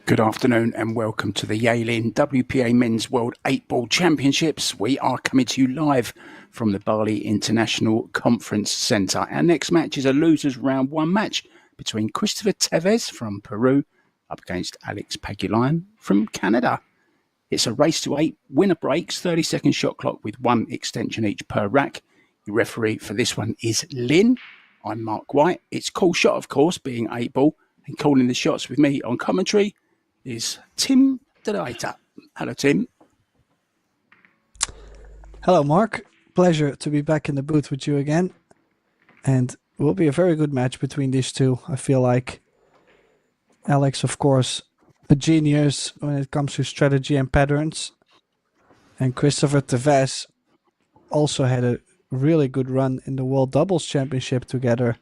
Good afternoon and welcome to the YALIN WPA Men's World 8-Ball Championships. We are coming to you live from the Bali International Conference Centre. Our next match is a losers round one match between Christopher Tevez from Peru up against PAGULAYAN from Canada. It's a race to 8, winner breaks, 30-second shot clock with 1 extension each per rack. Your referee for this one is Lynn. I'm Mark White. It's call shot, of course, being 8-ball, and calling the shots with me on commentary is Tim Delaita. Hello, Tim. Hello, Mark. Pleasure to be back in the booth with you again. And it will be a very good match between these two, I feel like. Alex, of course, a genius when it comes to strategy and patterns. And Christopher Tevez also had a really good run in the World Doubles Championship together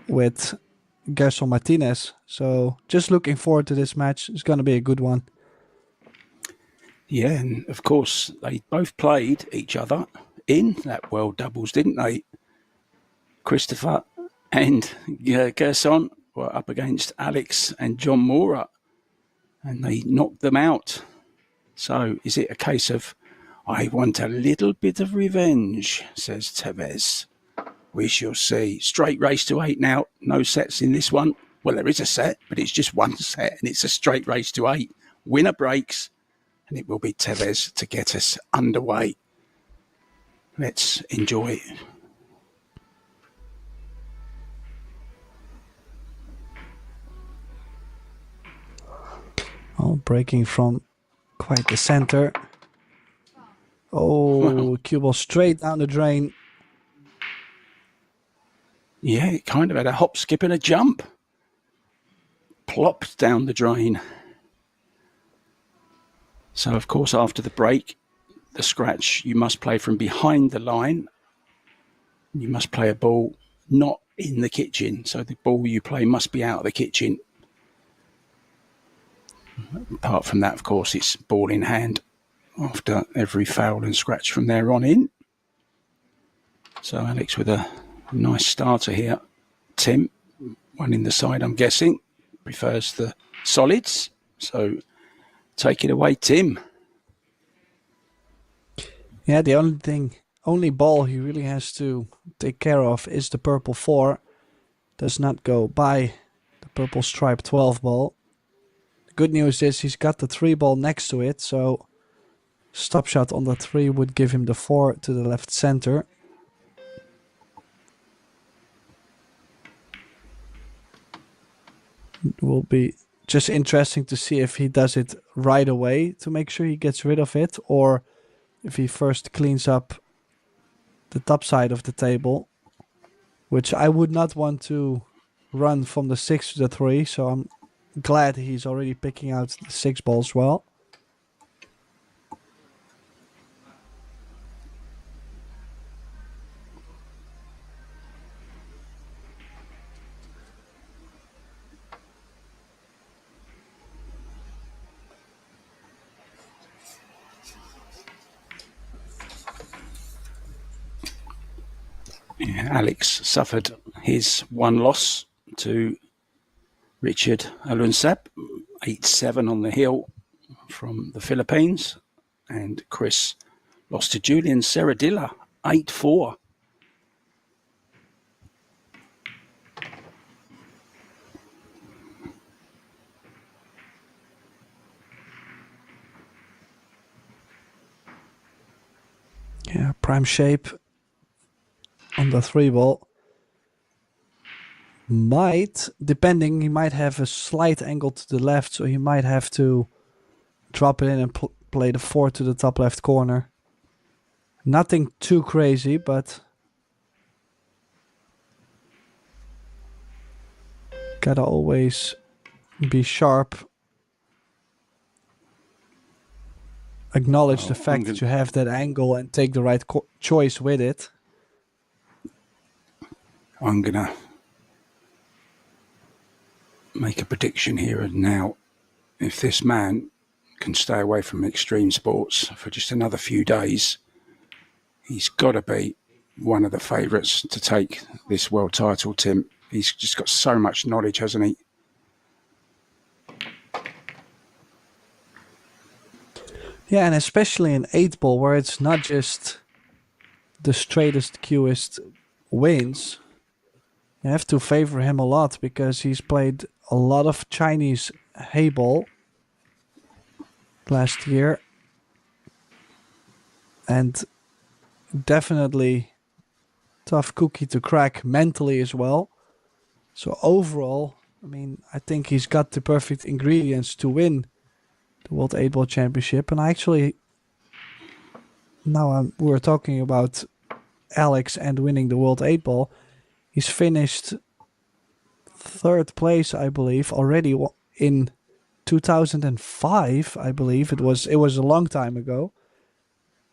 with Gerson Martinez. So just looking forward to this match. It's going to be a good one. Yeah, and of course, they both played each other in that World Doubles, didn't they? Christopher and Gerson were up against Alex and John Mora, and they knocked them out. So is it a case of, I want a little bit of revenge, says Tevez. We shall see. Straight race to 8 now. No sets in this one. Well, there is a set, but it's just one set, and it's a straight race to 8. Winner breaks, and it will be Tevez to get us underway. Let's enjoy. Oh, breaking from quite the center. Oh, cue ball straight down the drain. Yeah, it kind of had a hop, skip and a jump. Plopped down the drain. So, of course, after the break, the scratch, you must play from behind the line. You must play a ball not in the kitchen. So the ball you play must be out of the kitchen. Apart from that, of course, it's ball in hand after every foul and scratch from there on in. So Alex with a nice starter here. Tim, one in the side, I'm guessing, prefers the solids. So take it away, Tim. Yeah, the only ball he really has to take care of is the purple 4. Does not go by the purple stripe 12 ball. The good news is he's got the 3 ball next to it, so stop shot on the 3 would give him the 4 to the left center. It will be just interesting to see if he does it right away to make sure he gets rid of it, or if he first cleans up the top side of the table, which I would not want to run from the 6 to the 3, so I'm glad he's already picking out the 6 ball as well. Yeah, Alex suffered his one loss to Richard Alunsab, 8-7 on the hill from the Philippines. And Chris lost to Julian Serradilla, 8-4. Yeah, prime shape on the 3 ball. Might, depending, he might have a slight angle to the left, so he might have to drop it in and play the 4 to the top left corner. Nothing too crazy, but gotta always be sharp. Acknowledge the fact that you have that angle and take the right choice with it. I'm going to make a prediction here and now. If this man can stay away from extreme sports for just another few days, he's got to be one of the favourites to take this world title, Tim. He's just got so much knowledge, hasn't he? Yeah, and especially in 8-ball, where it's not just the straightest, queuest wins, you have to favor him a lot because he's played a lot of Chinese hayball last year. And definitely tough cookie to crack mentally as well. So overall, I mean, I think he's got the perfect ingredients to win the World 8-Ball Championship. And I actually, now we're talking about Alex and winning the World 8-Ball. He's finished 3rd place, I believe, already in 2005, I believe. It was a long time ago.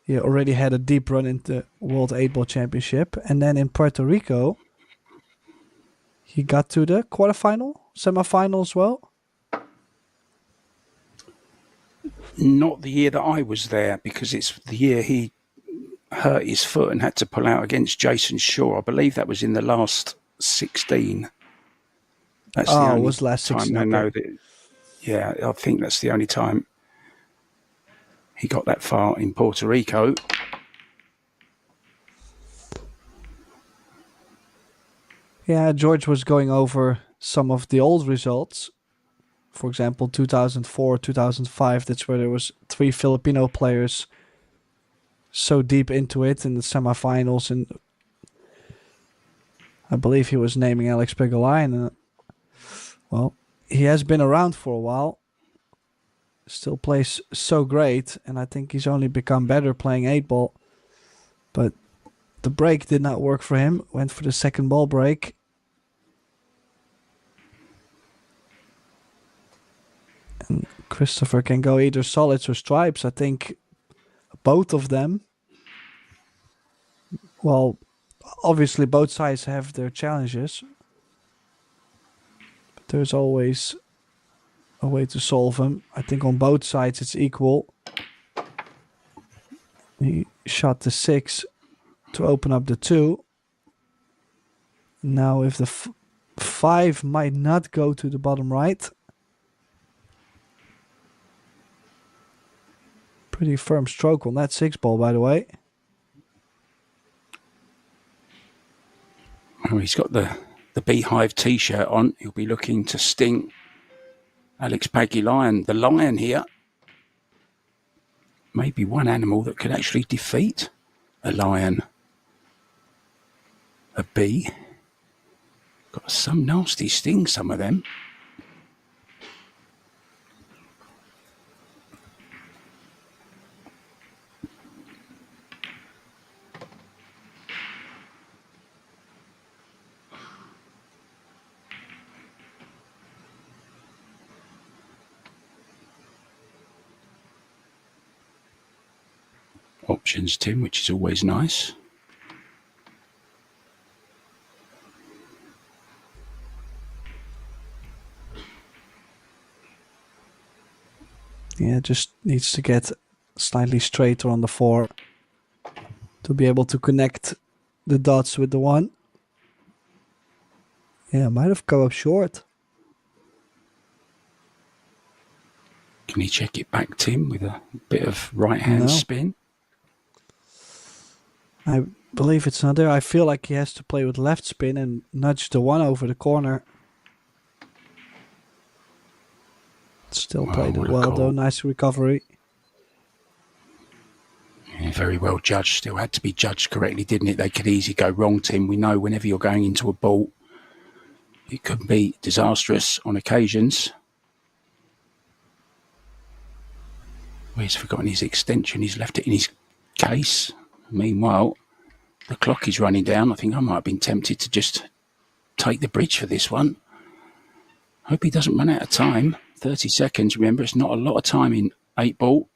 He already had a deep run in the World 8-Ball Championship. And then in Puerto Rico, he got to the quarterfinal, semifinal as well. Not the year that I was there, because it's the year he hurt his foot and had to pull out against Jason Shaw. I believe that was in the last 16. That's the only was last 16. time I know that. Yeah, I think that's the only time he got that far in Puerto Rico. Yeah, George was going over some of the old results. For example, 2004, 2005, that's where there was 3 Filipino players so deep into it in the semifinals. And I believe he was naming Alex Pagulayan. Well, he has been around for a while. Still plays so great. And I think he's only become better playing 8-ball. But the break did not work for him. Went for the second ball break. And Christopher can go either solids or stripes. I think both of them. Well, obviously both sides have their challenges. But there's always a way to solve them. I think on both sides it's equal. He shot the 6 to open up the 2. Now if the 5 might not go to the bottom right. Pretty firm stroke on that 6-ball, by the way. Oh, he's got the Beehive t-shirt on. He'll be looking to sting Alex Pagulayan, the lion here. Maybe one animal that could actually defeat a lion. A bee. Got some nasty stings, some of them. Options, Tim, which is always nice. Yeah, just needs to get slightly straighter on the 4 to be able to connect the dots with the 1. Yeah, might have come up short. Can he check it back, Tim, with a bit of right-hand spin? I believe it's not there. I feel like he has to play with left spin and nudge the 1 over the corner. Still played it well, though. Nice recovery. Yeah, very well judged. Still had to be judged correctly, didn't it? They could easily go wrong, Tim. We know whenever you're going into a ball, it can be disastrous on occasions. Well, he's forgotten his extension. He's left it in his case. Meanwhile, the clock is running down. I think I might have been tempted to just take the bridge for this one. Hope he doesn't run out of time. 30 seconds. Remember, it's not a lot of time in 8-ball.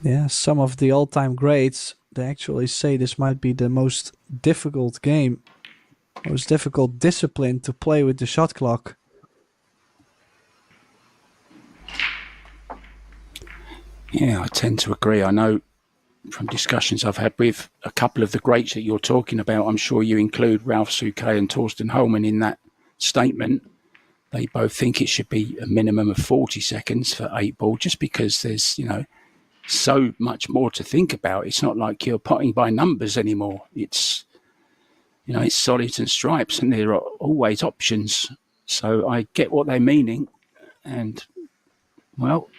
Yeah, some of the all-time greats, they actually say this might be the most difficult game, most difficult discipline to play with the shot clock. Yeah, I tend to agree. I know from discussions I've had with a couple of the greats that you're talking about, I'm sure you include Ralph Souquet and Torsten Holman in that statement. they both think it should be a minimum of 40 seconds for 8-ball, just because there's, so much more to think about. It's not like you're potting by numbers anymore. It's, it's solids and stripes, and there are always options. So I get what they're meaning, and, well,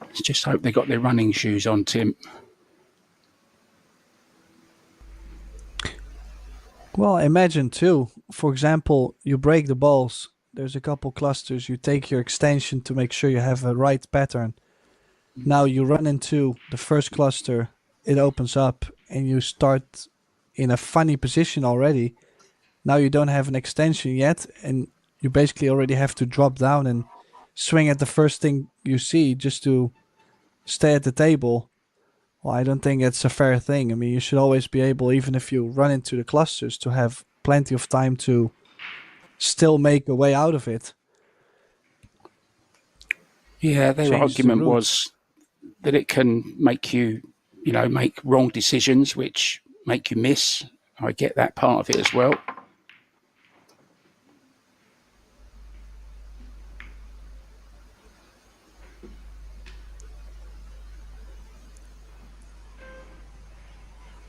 let's just hope they got their running shoes on, Tim. Well, imagine too, for example, you break the balls, there's a couple clusters, you take your extension to make sure you have a right pattern. Now you run into the first cluster, it opens up, and you start in a funny position already. Now you don't have an extension yet, and you basically already have to drop down and swing at the first thing you see just to stay at the table. Well, I don't think it's a fair thing. I mean, you should always be able, even if you run into the clusters, to have plenty of time to still make a way out of it. Yeah, their argument was that it can make you, make wrong decisions, which make you miss. I get that part of it as well.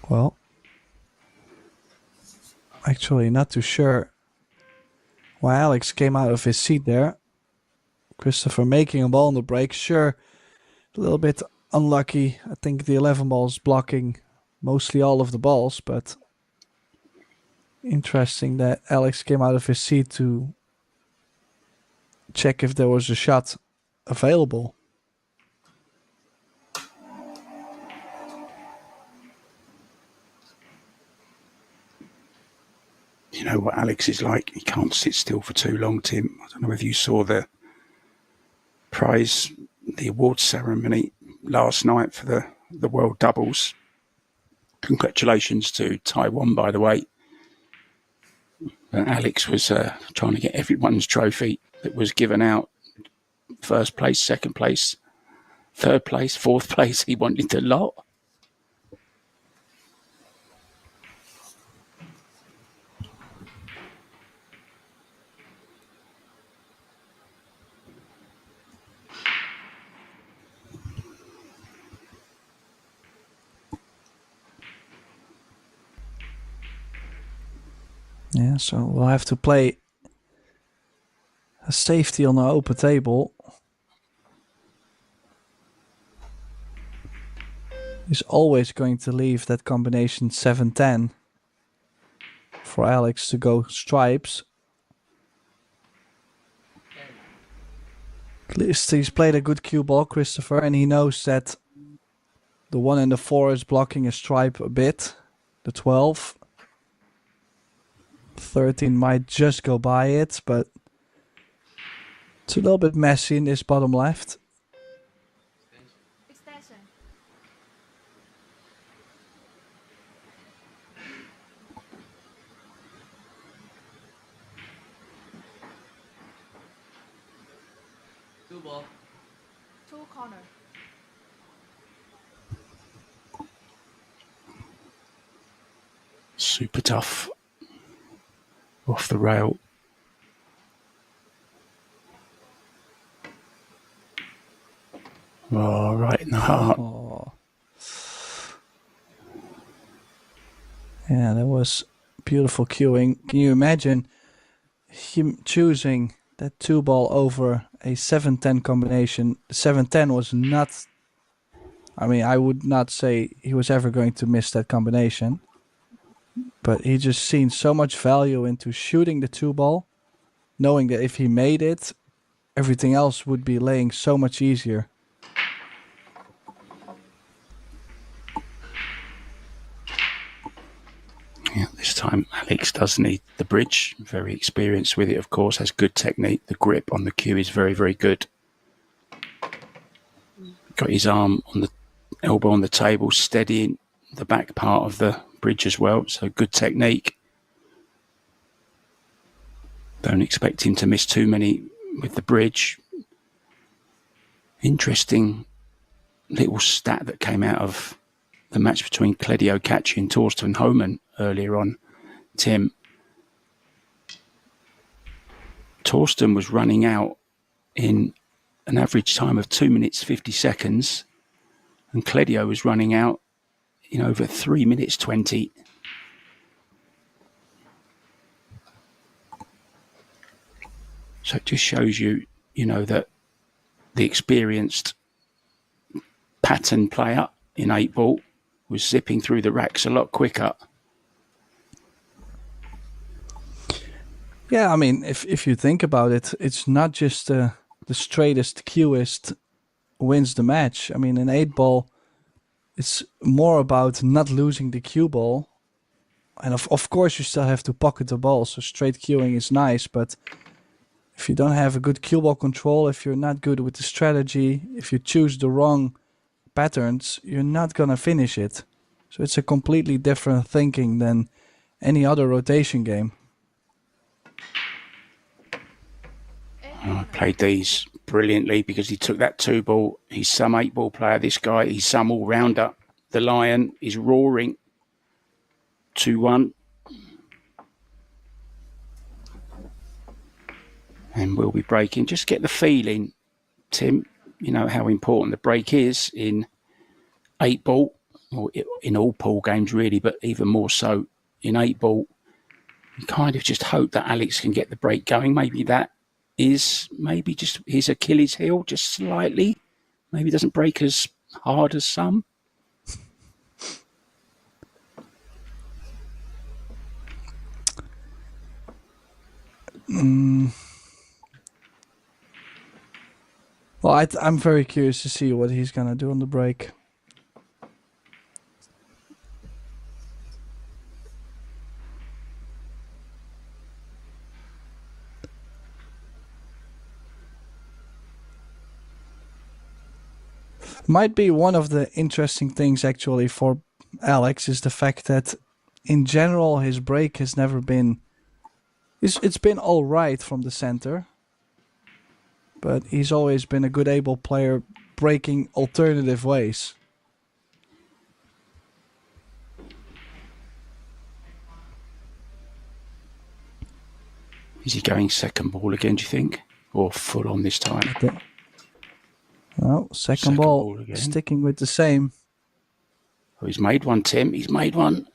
Well, actually not too sure why Alex came out of his seat there. Christopher making a ball on the break. Sure, a little bit unlucky. I think the 11 ball's blocking mostly all of the balls, but interesting that Alex came out of his seat to check if there was a shot available. You know what Alex is like? He can't sit still for too long, Tim. I don't know if you saw the awards ceremony last night for the World Doubles. Congratulations to Taiwan, by the way. Alex was trying to get everyone's trophy that was given out. First place, second place, third place, fourth place. He wanted the lot. Yeah, so we'll have to play a safety on the open table. He's always going to leave that combination 7-10 for Alex to go stripes. At least he's played a good cue ball, Christopher, and he knows that the 1 and the 4 is blocking a stripe a bit. The 12. 13 might just go by it, but it's a little bit messy in this bottom left. Extension. Two ball. Two corner. Super tough. Off the rail. Oh, right in the heart. Oh. Yeah, that was beautiful cueing. Can you imagine him choosing that 2 ball over a 7-10 combination? 7-10 was not... I mean, I would not say he was ever going to miss that combination. But he just seen so much value into shooting the 2 ball, knowing that if he made it, everything else would be laying so much easier. Yeah, this time Alex does need the bridge. Very experienced with it, of course. Has good technique. The grip on the cue is very, very good. Got his arm on the elbow on the table, steadying the back part of the bridge as well. So good technique. Don't expect him to miss too many with the bridge. Interesting little stat that came out of the match between Kledio Kachi and Torsten Homan earlier on, Tim. Torsten was running out in an average time of 2 minutes 50 seconds, and Cledio was running out in over 3 minutes 20. So it just shows you, that the experienced pattern player in 8-ball was zipping through the racks a lot quicker. Yeah, I mean, if you think about it, it's not just the straightest cueist wins the match. I mean, in 8-ball, it's more about not losing the cue ball. And of course, you still have to pocket the ball, so straight queuing is nice, but if you don't have a good cue ball control, if you're not good with the strategy, if you choose the wrong patterns, you're not going to finish it. So it's a completely different thinking than any other rotation game. I played these brilliantly because he took that 2-ball. He's some 8-ball player, this guy. He's some all-rounder. The Lion is roaring. 2-1. And we'll be breaking. Just get the feeling, Tim, how important the break is in 8-ball, or in all pool games really, but even more so in 8-ball. You kind of just hope that Alex can get the break going. Maybe that is just his Achilles heel, just slightly. Maybe it doesn't break as hard as some. Well, I'm very curious to see what he's going to do on the break. Might be one of the interesting things actually for Alex is the fact that in general his break has never been... It's been all right from the center, but he's always been a good able player breaking alternative ways. Is he going second ball again, do you think? Or full on this time? No, second ball again. Sticking with the same. Oh, he's made one, Tim. He's made one.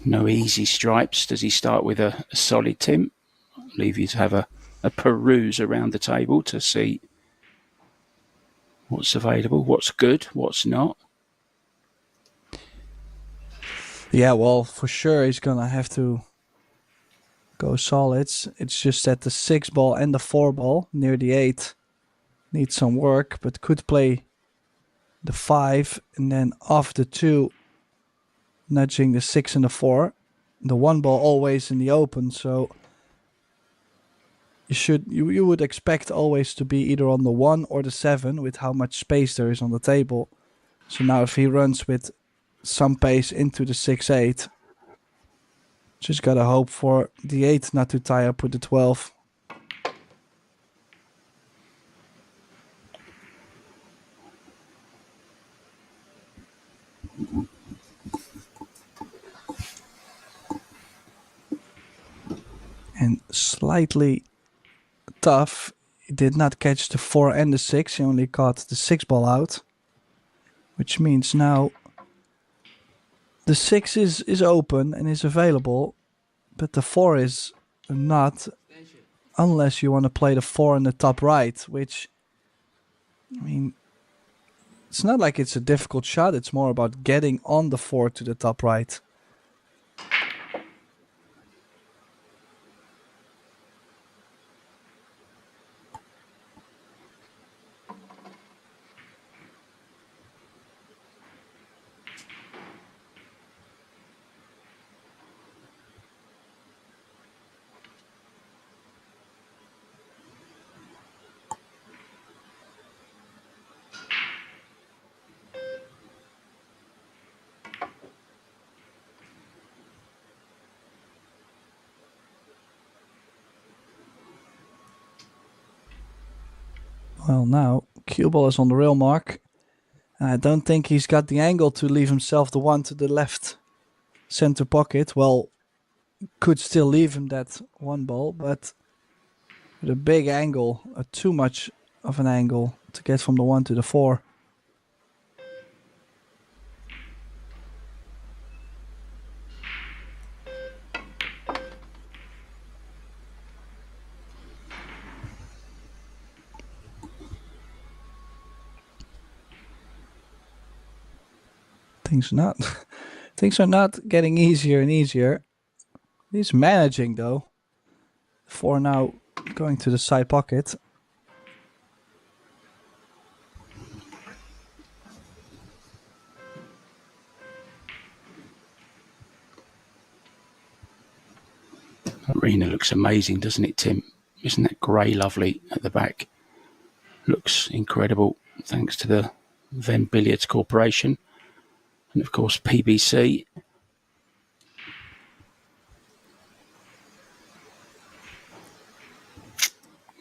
No easy stripes. Does he start with a solid, Tim? I'll leave you to have a peruse around the table to see what's available, what's good, what's not. Yeah, well, for sure he's going to have to go solids. It's just that the 6-ball and the 4-ball near the 8 needs some work, but could play the 5 and then off the 2, nudging the 6 and the 4. The 1-ball always in the open, so you would expect always to be either on the 1 or the 7 with how much space there is on the table. So now if he runs with some pace into the 6-8, just gotta hope for the 8 not to tie up with the 12. And slightly tough, he did not catch the 4 and the 6, he only caught the 6-ball out. Which means now the 6 is open and is available, but the 4 is not, unless you want to play the 4 in the top right, which, I mean, it's not like it's a difficult shot, it's more about getting on the 4 to the top right. Well, now cue ball is on the rail mark. I don't think he's got the angle to leave himself the one to the left center pocket. Well, could still leave him that one ball, but with a big angle, too much of an angle to get from the 1 to the 4. Things are not getting easier and easier. He's managing though. 4 now going to the side pocket. Arena looks amazing, doesn't it, Tim? Isn't that grey lovely at the back? Looks incredible, thanks to the Venn Billiards Corporation and, of course, PBC.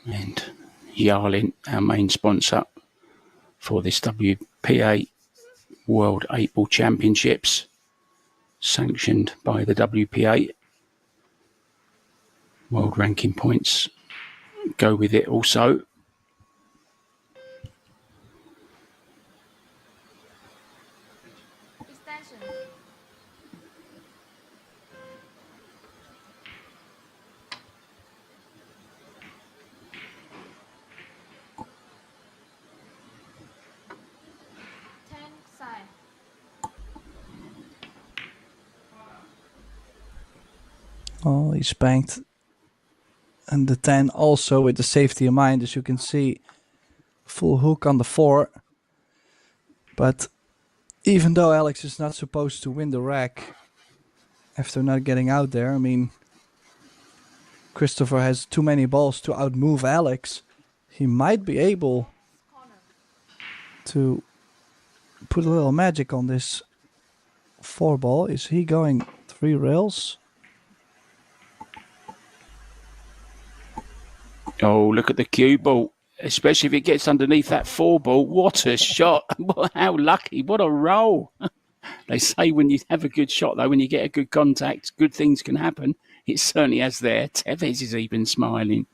And YALIN, our main sponsor for this WPA World 8-Ball Championships, sanctioned by the WPA. World ranking points go with it also. Extension. Ten side. Oh, he spanked. And the 10 also with the safety in mind, as you can see, full hook on the 4. But even though Alex is not supposed to win the rack after not getting out there, I mean, Christopher has too many balls to outmove Alex. He might be able Corner. to put a little magic on this 4 ball. Is he going 3 rails? Oh, look at the cue ball, especially if it gets underneath that 4 ball. What a shot. How lucky. What a roll. They say when you have a good shot, though, when you get a good contact, good things can happen. It certainly has there. Tevez is even smiling.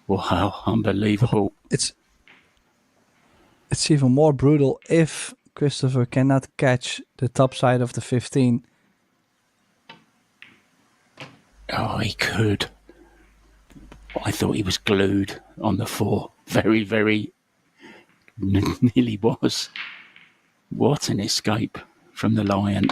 Wow, unbelievable. It's even more brutal if Christopher cannot catch the top side of the 15. Oh, he could. I thought he was glued on the 4. Very, very nearly was. What an escape from the Lion.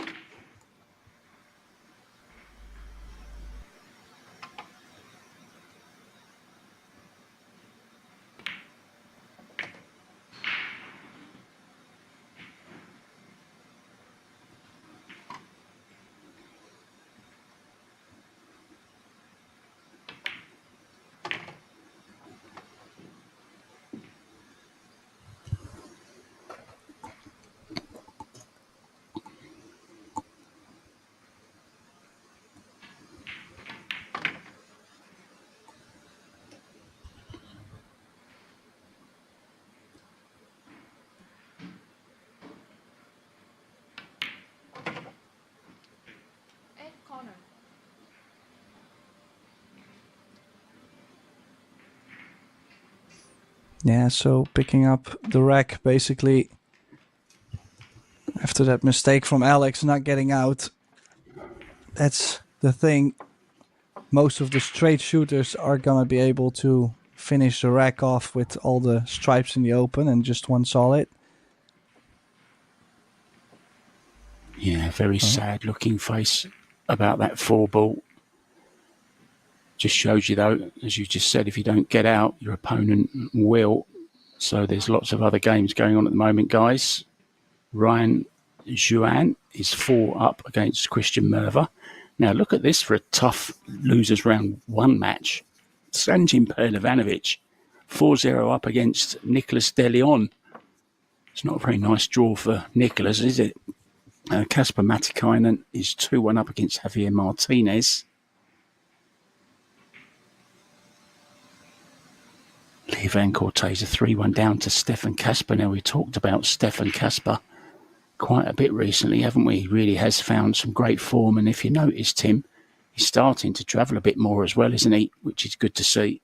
Eight corner. Yeah, so picking up the rack basically after that mistake from Alex not getting out. That's the thing. Most of the straight shooters are gonna be able to finish the rack off with all the stripes in the open and just one solid. Yeah, very sad looking face about that 4 ball. Just shows you, though, as you just said, if you don't get out, your opponent will. So there's lots of other games going on at the moment, guys. Ryan Juan is 4 up against Christian Merva. Now, look at this for a tough losers round 1 match. Sanjin Perlivanovic, 4-0 up against Nicholas De Leon. It's not a very nice draw for Nicholas, is it? Kasper Matikainen is 2-1 up against Javier Martinez. Lee Van Cortez a 3-1 down to Stefan Kasper. Now, we talked about Stefan Kasper quite a bit recently, haven't we? He really has found some great form, and if you notice, Tim, he's starting to travel a bit more as well, isn't he? Which is good to see.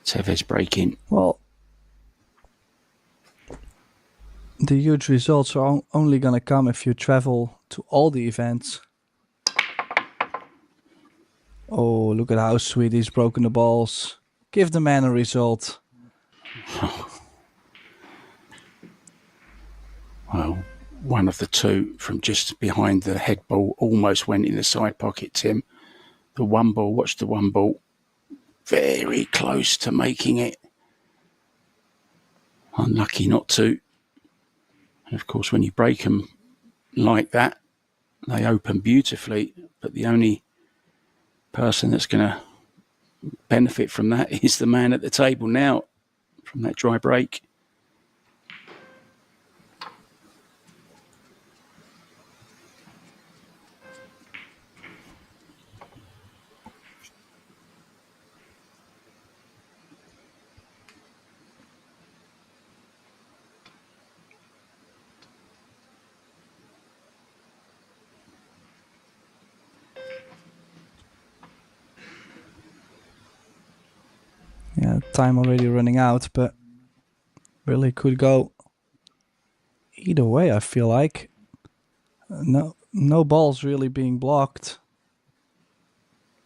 Tevez breaking. Well, the huge results are only going to come if you travel to all the events. Oh, look at how sweet he's broken the balls. Give the man a result. Well, one of the two from just behind the head ball almost went in the side pocket, Tim. The one ball, watch the one ball. Very close to making it. Unlucky not to. And of course, when you break them like that, they open beautifully. But the only person that's going to benefit from that is the man at the table now from that dry break. Yeah, time already running out, but really could go either way, I feel like. No balls really being blocked.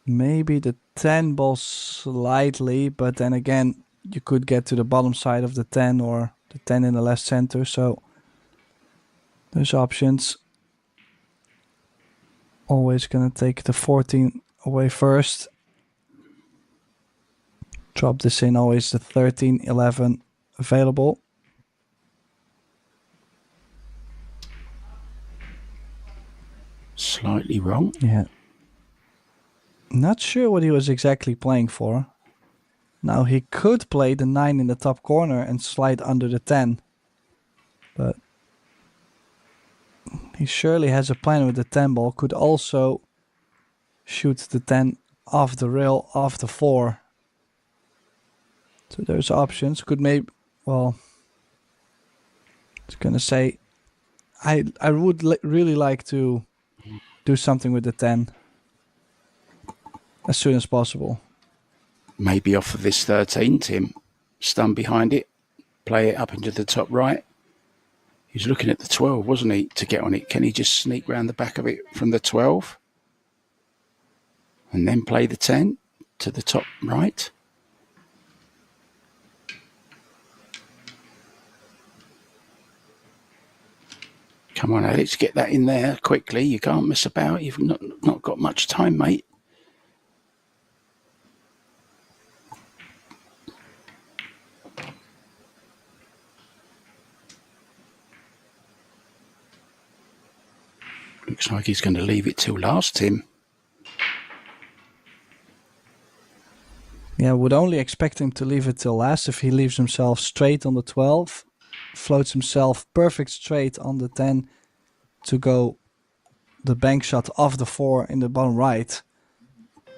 Maybe the 10 ball slightly, but then again, you could get to the bottom side of the 10 or the 10 in the left center, so there's options. Always gonna take the 14 away first. Drop this in, always the 13, 11 available. Slightly wrong. Yeah. Not sure what he was exactly playing for. Now he could play the 9 in the top corner and slide under the 10. But he surely has a plan with the 10 ball. Could also shoot the 10 off the rail, off the 4. So there's options. Could maybe, well, I was gonna say, I would really like to do something with the 10 as soon as possible. Maybe off of this 13, Tim. Stun behind it. Play it up into the top right. He was looking at the 12, wasn't he, to get on it. Can he just sneak round the back of it from the 12? And then play the 10 to the top right? Come on, Alex, get that in there quickly. You can't mess about. You've not got much time, mate. Looks like he's going to leave it till last, Tim. Yeah, would only expect him to leave it till last if he leaves himself straight on the 12, floats himself perfect straight on the 10 to go the bank shot off the 4 in the bottom right. In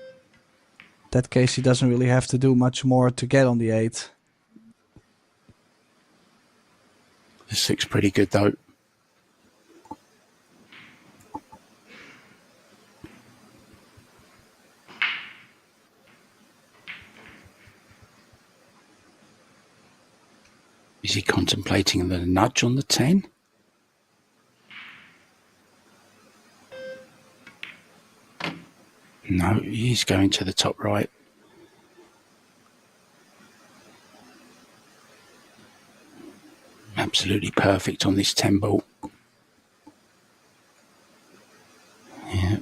that case, he doesn't really have to do much more to get on the 8. The 6 pretty good, though. Is he contemplating the nudge on the 10? No, he's going to the top right. Absolutely perfect on this 10 ball. Yeah.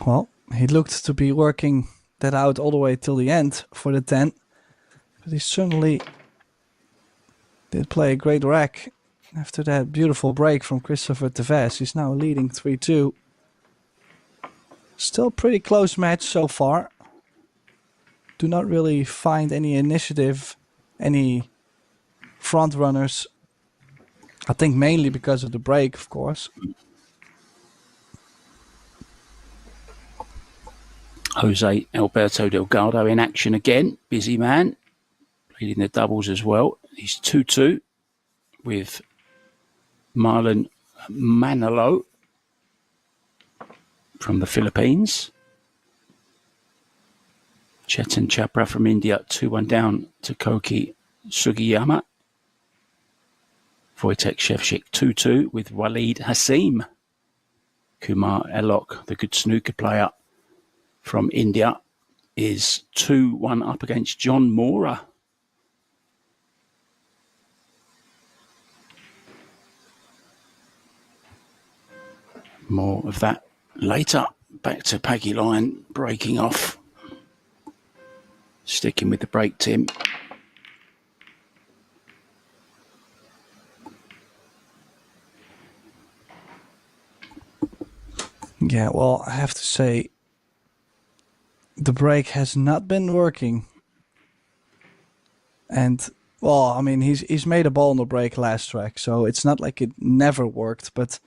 Well, he looked to be working that out all the way till the end for the 10. But he certainly did play a great rack after that beautiful break from Christopher Tevez. He's now leading 3-2. Still pretty close match so far. Do not really find any initiative, any front runners I think mainly because of the break, of course. Jose Alberto Delgado in action again. Busy man. Leading the doubles as well. He's 2-2 with Marlon Manalo from the Philippines. Chetan Chhabra from India, 2-1 down to Koki Sugiyama. Wojtek Shevchik, 2-2 with Waleed Hasim. Kumar Elok, the good snooker player from India, is 2-1 up against John Mora. More of that later. Back to Pagulayan breaking off. Sticking with the break, Tim. Yeah, well, I have to say, the break has not been working. And, well, I mean, he's made a ball on the break last track, so it's not like it never worked. But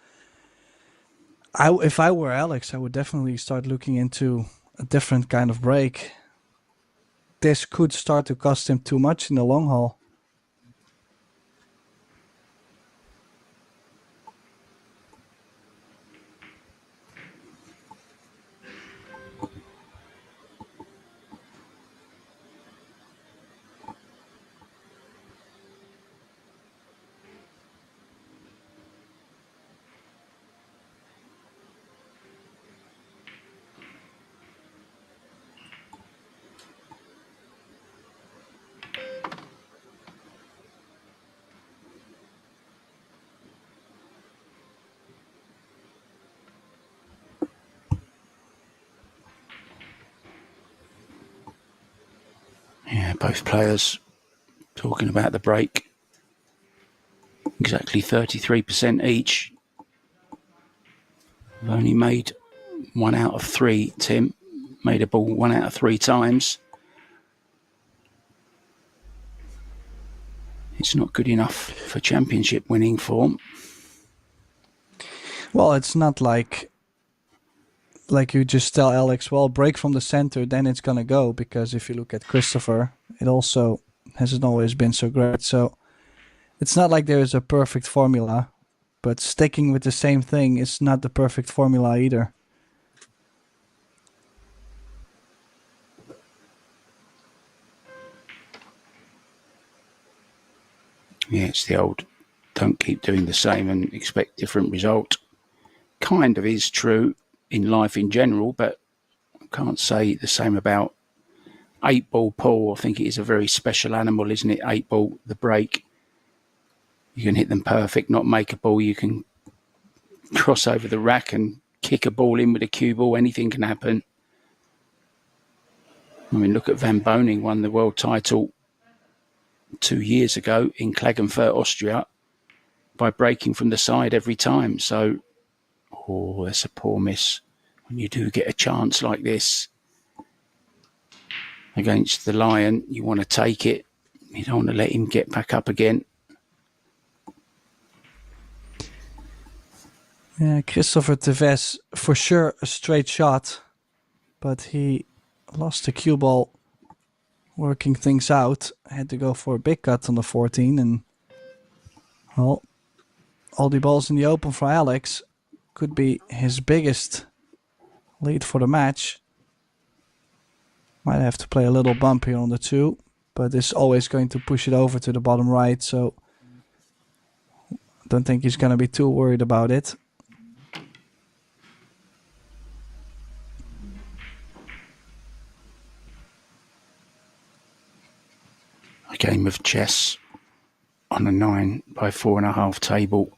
if I were Alex, I would definitely start looking into a different kind of break. This could start to cost him too much in the long haul. Yeah, both players talking about the break. Exactly 33% each. They've only made 1 out of 3, Tim. Made a ball 1 out of 3 times. It's not good enough for championship winning form. Well, it's not like you just tell Alex, well, break from the center, then it's going to go. Because if you look at Christopher, it also hasn't always been so great. So it's not like there is a perfect formula, but sticking with the same thing is not the perfect formula either. Yeah, it's the old don't keep doing the same and expect different result. Kind of is true in life in general, but I can't say the same about 8-ball pool. I think it is a very special animal, isn't it? 8-ball, the break. You can hit them perfect, not make a ball. You can cross over the rack and kick a ball in with a cue ball. Anything can happen. I mean, look at Van Boning, won the world title 2 years ago in Klagenfurt, Austria, by breaking from the side every time. So, that's a poor miss. When you do get a chance like this against the Lion, you want to take it. You don't want to let him get back up again. Yeah, Christopher Tevez, for sure a straight shot, but he lost the cue ball working things out. Had to go for a big cut on the 14, and, well, all the balls in the open for Alex. Could be his biggest lead for the match. Might have to play a little bump here on the 2, but is always going to push it over to the bottom right, so I don't think he's going to be too worried about it. A game of chess on a 9 by 4.5 table.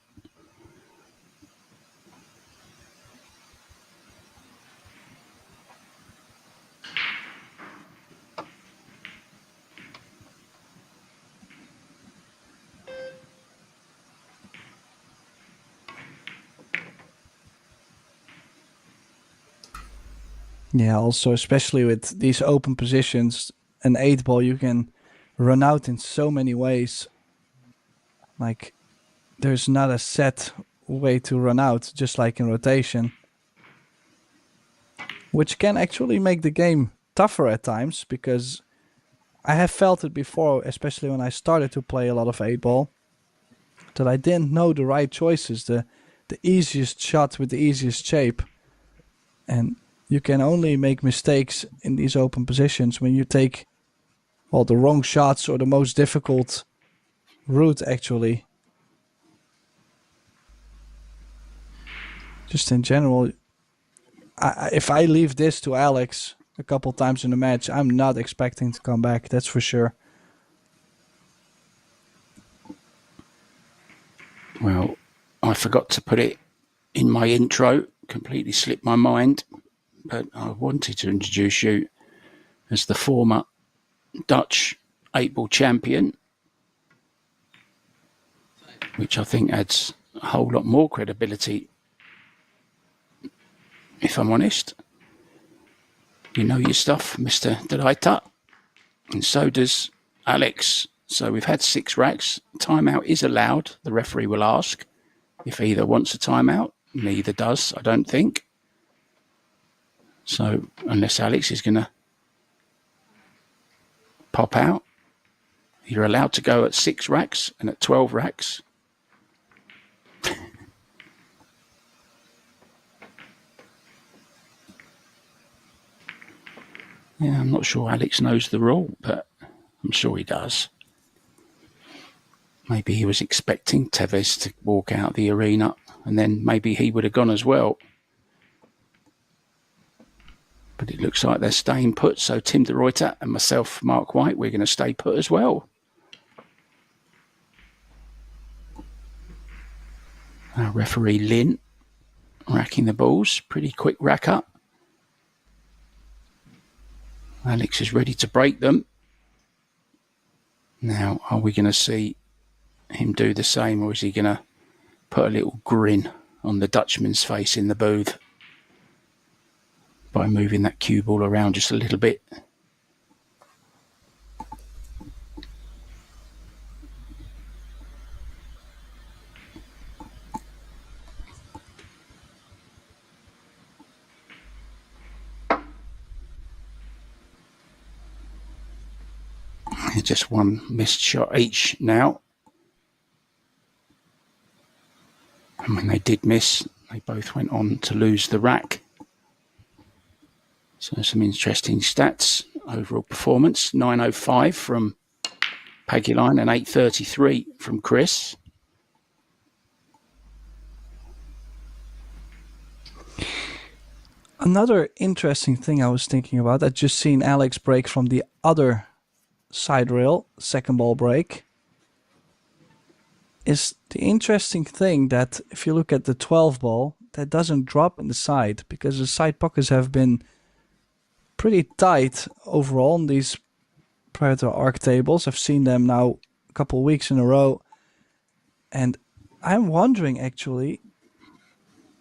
Yeah, also especially with these open positions, an 8-ball you can run out in so many ways. Like there's not a set way to run out, just like in rotation, which can actually make the game tougher at times, because I have felt it before, especially when I started to play a lot of 8-ball, that I didn't know the right choices, the easiest shot with the easiest shape. And you can only make mistakes in these open positions when you take, well, the wrong shots or the most difficult route, actually. Just in general, if I leave this to Alex a couple times in the match, I'm not expecting to come back, that's for sure. Well, I forgot to put it in my intro, completely slipped my mind, but I wanted to introduce you as the former Dutch 8-ball champion, which I think adds a whole lot more credibility, if I'm honest. You know your stuff, Mr. De Leiter, and so does Alex. So we've had 6 racks. Timeout is allowed. The referee will ask if either wants a timeout. Neither does, I don't think. So unless Alex is going to pop out, you're allowed to go at 6 racks and at 12 racks. Yeah, I'm not sure Alex knows the rule, but I'm sure he does. Maybe he was expecting Tevez to walk out the arena, and then maybe he would have gone as well. But it looks like they're staying put, so Tim de Ruyter and myself, Mark White, we're going to stay put as well. Our referee Lynn racking the balls, pretty quick rack up. Alex is ready to break them. Now, are we going to see him do the same, or is he going to put a little grin on the Dutchman's face in the booth by moving that cue ball around just a little bit? Just one missed shot each now. And when they did miss, they both went on to lose the rack. So some interesting stats. Overall performance, 9.05 from PAGULAYAN and 8.33 from Chris. Another interesting thing I was thinking about, I'd just seen Alex break from the other side rail, second ball break, is the interesting thing that if you look at the 12 ball, that doesn't drop in the side, because the side pockets have been pretty tight overall on these Predator arc tables. I've seen them now a couple of weeks in a row, and I'm wondering actually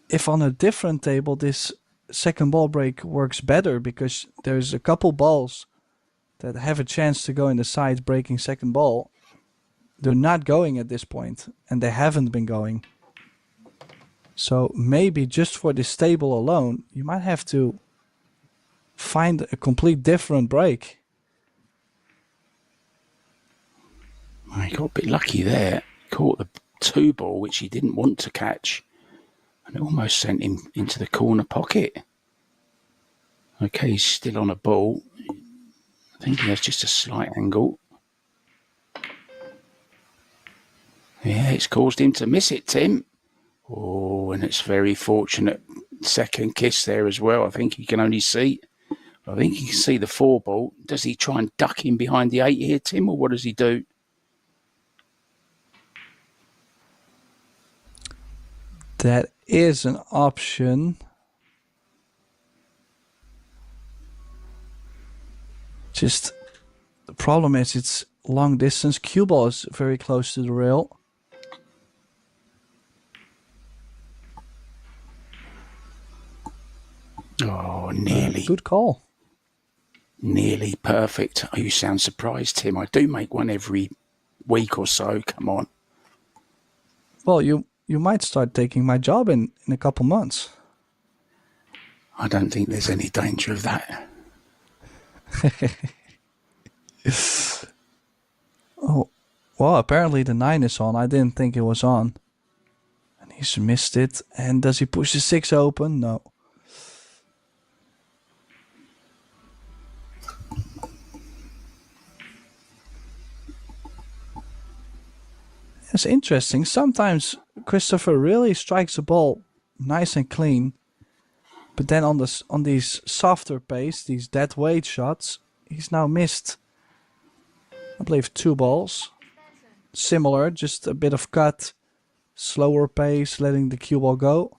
if on a different table this second ball break works better, because there's a couple balls that have a chance to go in the sides breaking second ball. They're not going at this point, and they haven't been going. So maybe just for this table alone, you might have to find a complete different break. Well, he got a bit lucky there. Caught the 2 ball, which he didn't want to catch, and it almost sent him into the corner pocket. Okay, he's still on a ball. I think he has just a slight angle. Yeah, it's caused him to miss it, Tim. Oh, and it's very fortunate. Second kiss there as well. I think he can only see. I think he can see the 4 ball. Does he try and duck in behind the 8 here, Tim, or what does he do? That is an option. Just the problem is it's long distance. Cue ball is very close to the rail. Oh, nearly. Good call. Nearly perfect. Oh, you sound surprised, Tim. I do make one every week or so. Come on. Well, you might start taking my job in a couple months. I don't think there's any danger of that. Oh, well, apparently the 9 is on. I didn't think it was on. And he's missed it. And does he push the 6 open? No. It's interesting. Sometimes Christopher really strikes the ball nice and clean. But then on these softer pace, these dead weight shots, he's now missed, I believe, 2 balls. Similar, just a bit of cut, slower pace, letting the cue ball go.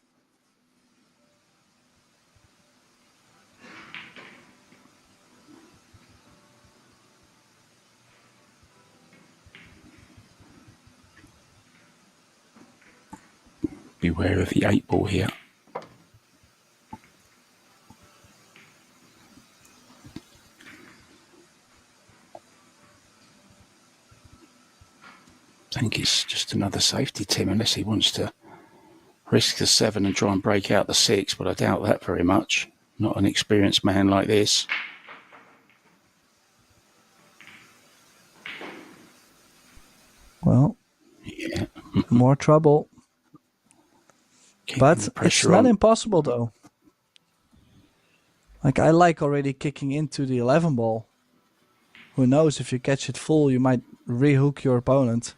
Beware of the 8 ball here. I think it's just another safety, Tim, unless he wants to risk the 7 and try and break out the 6, but I doubt that very much. Not an experienced man like this. Well, Yeah. more trouble. Keeping But the it's pressure not on. impossible, though. Like, I like already kicking into the 11 ball. Who knows, if you catch it full, you might rehook your opponent.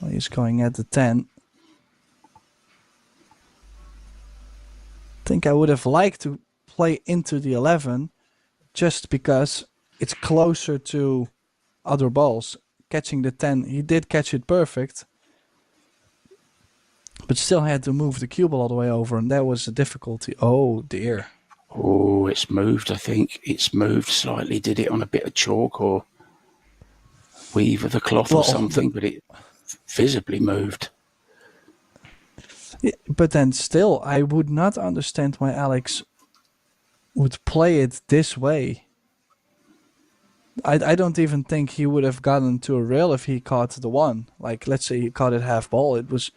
Well, he's going at the 10. I think I would have liked to play into the 11 just because it's closer to other balls. Catching the 10, he did catch it perfect, but still had to move the cue ball all the way over, and that was a difficulty. Oh dear. Oh, it's moved, I think. It's moved slightly. Did it on a bit of chalk or weave of the cloth or something, but it visibly moved. But then still, I would not understand why Alex would play it this way. I don't even think he would have gotten to a rail if he caught the 1. Like, let's say he caught it half ball. It was,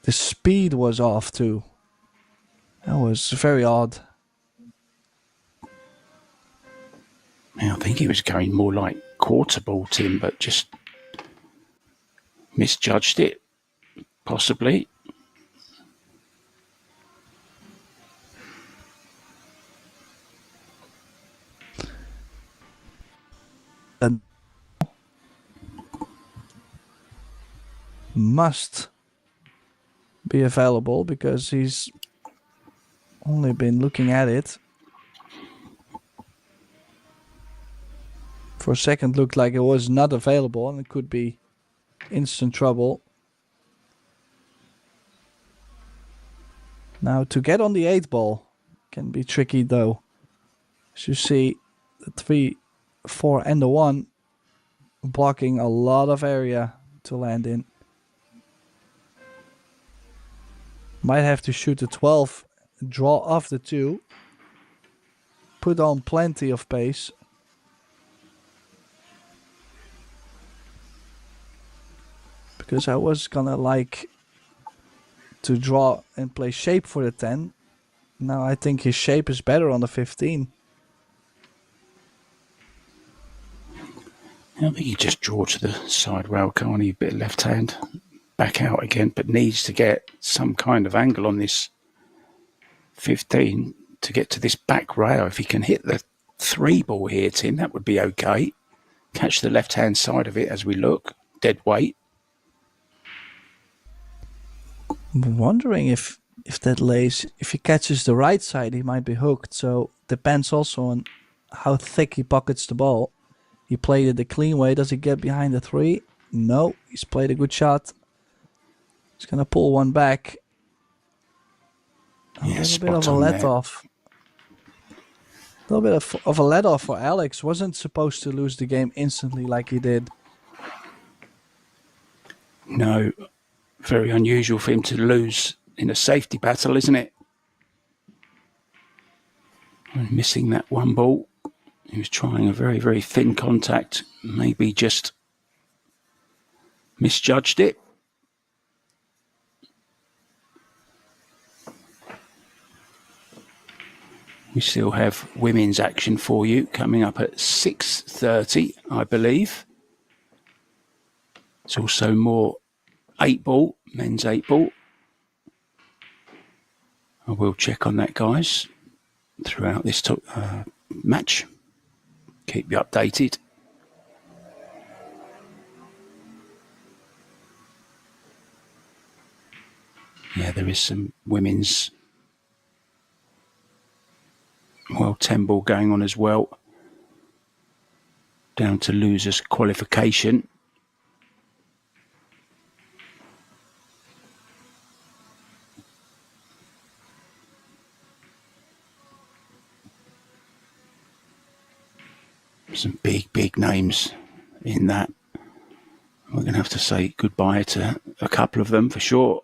the speed was off too. That was very odd. I think he was going more like quarter ball, Tim, but just misjudged it, possibly. And must be available because he's only been looking at it. For a second looked like it was not available and it could be instant trouble. Now to get on the 8 ball can be tricky though. As you see, the 3, 4 and the 1 blocking a lot of area to land in. Might have to shoot the 12, draw off the 2, put on plenty of pace. Because I was gonna like to draw and play shape for the 10. Now I think his shape is better on the 15. I think he just draw to the side rail, can't he? A bit left hand, back out again, but needs to get some kind of angle on this 15 to get to this back rail. If he can hit the 3 ball here, Tim, that would be okay. Catch the left hand side of it as we look, dead weight. I'm wondering if that lays, if he catches the right side, he might be hooked. So depends also on how thick he pockets the ball. He played it the clean way. Does he get behind the 3? No, he's played a good shot. He's gonna pull one back. A little bit of a let off. A little bit of a let off for Alex. Wasn't supposed to lose the game instantly like he did. No, very unusual for him to lose in a safety battle, isn't it? Missing that 1 ball. He was trying a very, very thin contact. Maybe just misjudged it. We still have women's action for you coming up at 6:30, I believe. It's also more 8-ball, men's 8-ball. I will check on that, guys, throughout this match. Keep you updated. Yeah, there is some women's 10-ball going on as well. Down to losers qualification. Some big names in that. We're going to have to say goodbye to a couple of them for sure.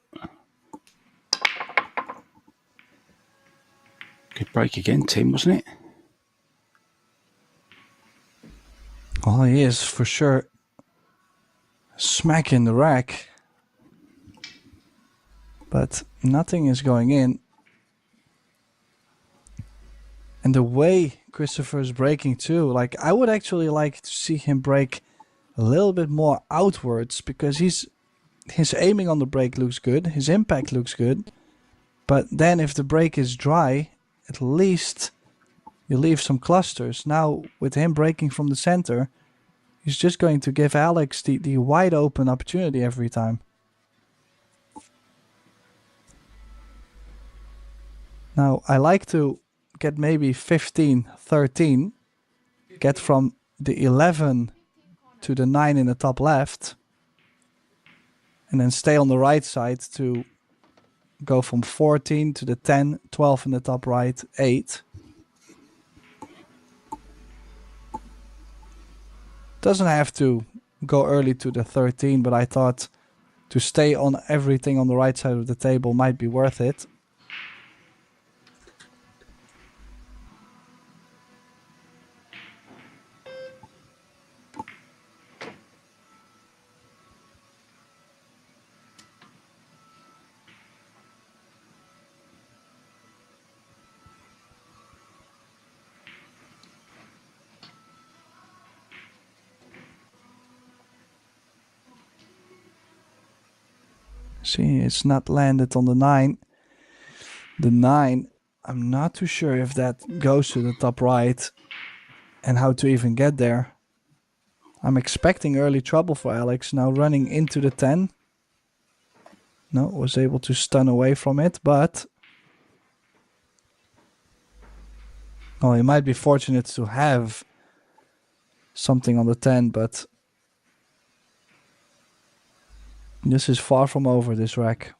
Good break again, Tim, wasn't it? Oh, he is for sure smacking the rack. But nothing is going in. And the way Christopher is breaking too, like I would actually like to see him break a little bit more outwards, because his aiming on the break looks good, his impact looks good. But then if the break is dry, at least you leave some clusters. Now with him breaking from the center, he's just going to give Alex the wide open opportunity every time. Now I like to get maybe 15, 13, get from the 11 to the 9 in the top left, and then stay on the right side to go from 14 to the 10, 12 in the top right, 8. Doesn't have to go early to the 13, but I thought to stay on everything on the right side of the table might be worth it. See, it's not landed on the 9. The 9, I'm not too sure if that goes to the top right and how to even get there. I'm expecting early trouble for Alex, now running into the 10. No, was able to stun away from it, but... Oh, he might be fortunate to have something on the 10, but... This is far from over, this rack.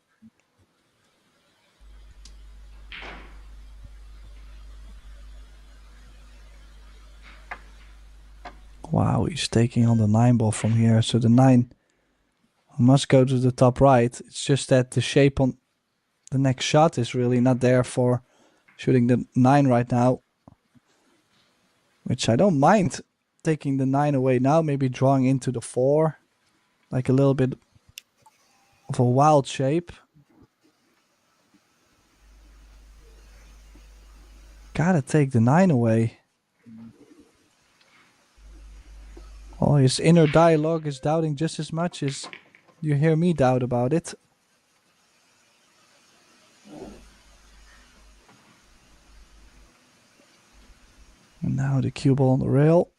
Wow, he's taking on the 9 ball from here. So the 9 must go to the top right. It's just that the shape on the next shot is really not there for shooting the 9 right now. Which I don't mind taking the 9 away now. Maybe drawing into the 4. Like a little bit of a wild shape. Gotta take the 9 away. Oh, his inner dialogue is doubting just as much as you hear me doubt about it. And now the cue ball on the rail.